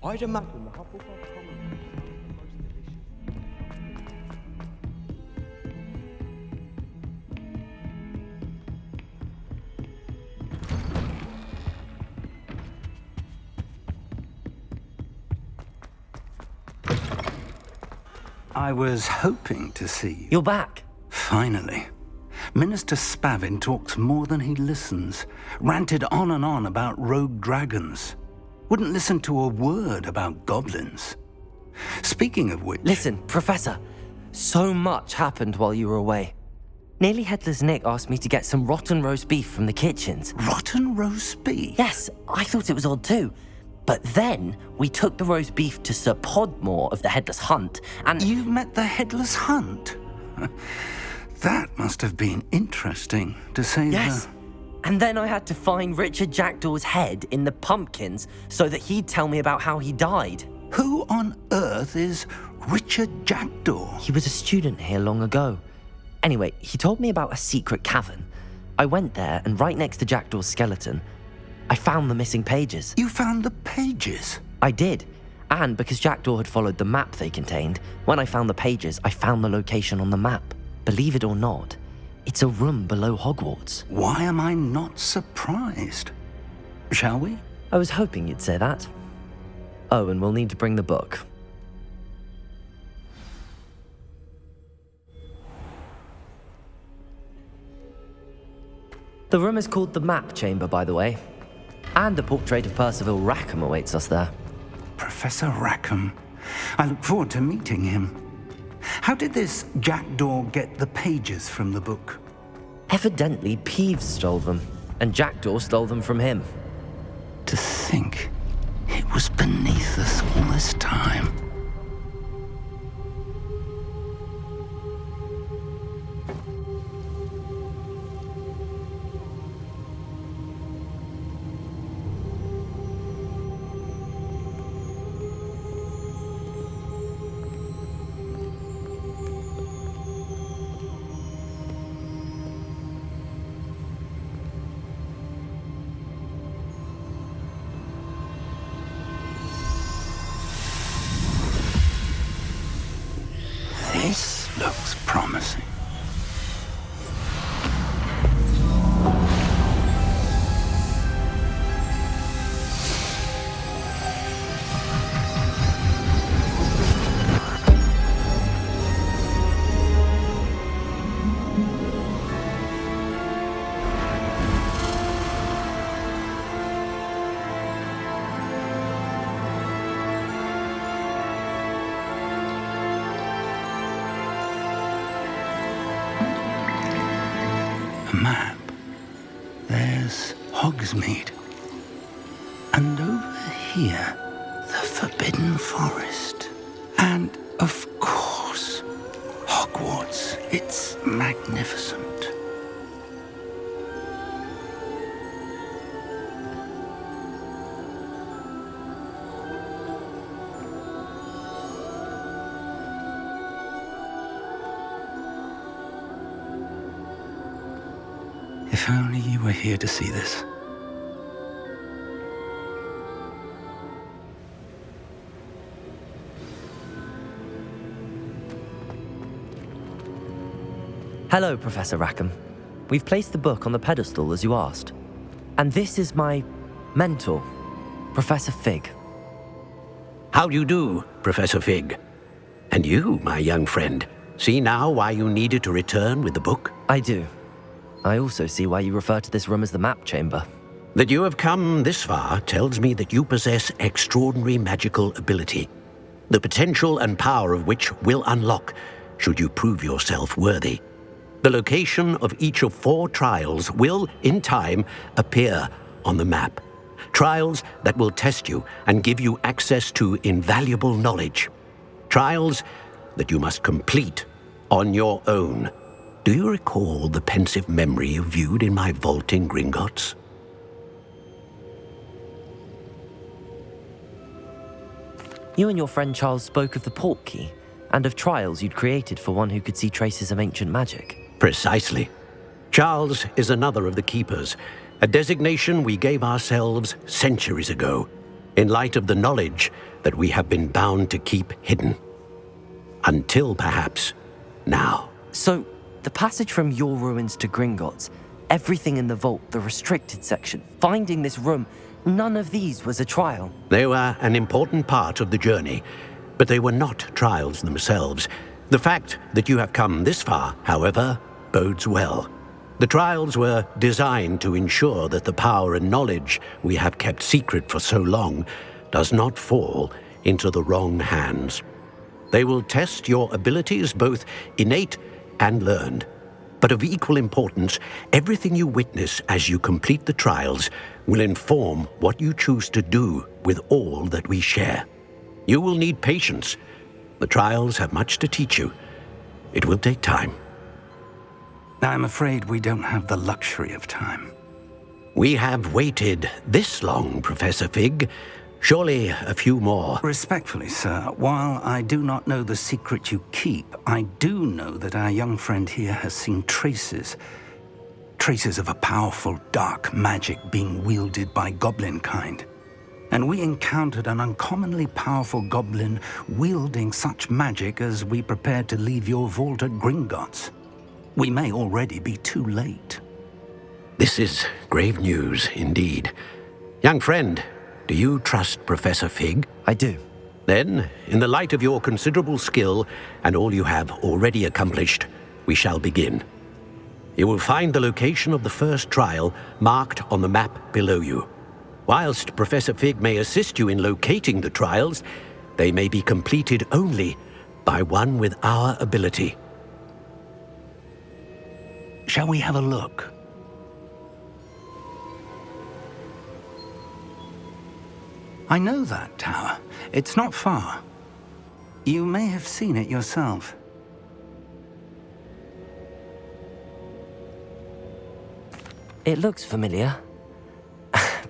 I'd imagine the Hufflepuff Common.
I was hoping to see you.
You're back.
Finally. Minister Spavin talks more than he listens. Ranted on and on about rogue dragons. Wouldn't listen to a word about goblins. Speaking of which...
Listen, Professor. So much happened while you were away. Nearly Headless Nick asked me to get some rotten roast beef from the kitchens.
Rotten roast beef?
Yes, I thought it was odd too. But then we took the roast beef to Sir Podmore of the Headless Hunt, and...
You met the Headless Hunt? That must have been interesting, to say
Yes.
the...
And then I had to find Richard Jackdaw's head in the pumpkins so that he'd tell me about how he died.
Who on earth is Richard Jackdaw?
He was a student here long ago. Anyway, he told me about a secret cavern. I went there, and right next to Jackdaw's skeleton, I found the missing pages.
You found the pages?
I did. And because Jackdaw had followed the map they contained, when I found the pages, I found the location on the map. Believe it or not, it's a room below Hogwarts.
Why am I not surprised? Shall we?
I was hoping you'd say that. Oh, and we'll need to bring the book. The room is called the Map Chamber, by the way. And a portrait of Percival Rackham awaits us there.
Professor Rackham. I look forward to meeting him. How did this Jackdaw get the pages from the book?
Evidently, Peeves stole them, and Jackdaw stole them from him.
To think it was beneath us all this time. This looks promising. Map. There's Hogsmeade. And over here, the Forbidden Forest. And, of course, Hogwarts. It's magnificent. If only you were here to see this.
Hello, Professor Rackham. We've placed the book on the pedestal as you asked. And this is my mentor, Professor Fig.
How do you do, Professor Fig? And you, my young friend, see now why you needed to return with the book?
I do. I also see why you refer to this room as the Map Chamber.
That you have come this far tells me that you possess extraordinary magical ability, the potential and power of which will unlock should you prove yourself worthy. The location of each of 4 trials will, in time, appear on the map. Trials that will test you and give you access to invaluable knowledge. Trials that you must complete on your own. Do you recall the pensive memory you viewed in my vault in Gringotts?
You and your friend Charles spoke of the Portkey and of trials you'd created for one who could see traces of ancient magic.
Precisely. Charles is another of the Keepers, a designation we gave ourselves centuries ago, in light of the knowledge that we have been bound to keep hidden. Until, perhaps, now.
So, the passage from your ruins to Gringotts, everything in the vault, the restricted section, finding this room, none of these was a trial.
They were an important part of the journey, but they were not trials themselves. The fact that you have come this far, however, bodes well. The trials were designed to ensure that the power and knowledge we have kept secret for so long does not fall into the wrong hands. They will test your abilities, both innate and learned. But of equal importance, everything you witness as you complete the trials will inform what you choose to do with all that we share. You will need patience. The trials have much to teach you. It will take time.
I'm afraid we don't have the luxury of time.
We have waited this long, Professor Fig. Surely a few more.
Respectfully, sir, while I do not know the secret you keep, I do know that our young friend here has seen traces of a powerful dark magic being wielded by goblin kind. And we encountered an uncommonly powerful goblin wielding such magic as we prepared to leave your vault at Gringotts. We may already be too late.
This is grave news indeed. Young friend, do you trust Professor Fig?
I do.
Then, in the light of your considerable skill and all you have already accomplished, we shall begin. You will find the location of the first trial marked on the map below you. Whilst Professor Fig may assist you in locating the trials, they may be completed only by one with our ability.
Shall we have a look? I know that tower. It's not far. You may have seen it yourself.
It looks familiar.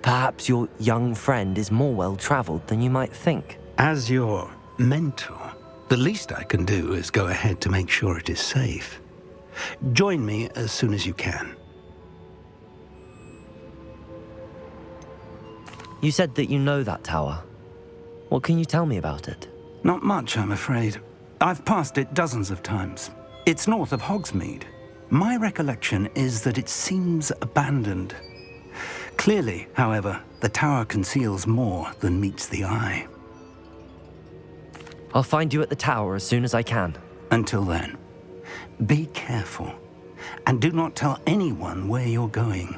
Perhaps your young friend is more well-traveled than you might think.
As your mentor, the least I can do is go ahead to make sure it is safe. Join me as soon as you can.
You said that you know that tower. What can you tell me about it?
Not much, I'm afraid. I've passed it dozens of times. It's north of Hogsmeade. My recollection is that it seems abandoned. Clearly, however, the tower conceals more than meets the eye.
I'll find you at the tower as soon as I can.
Until then, be careful, and do not tell anyone where you're going.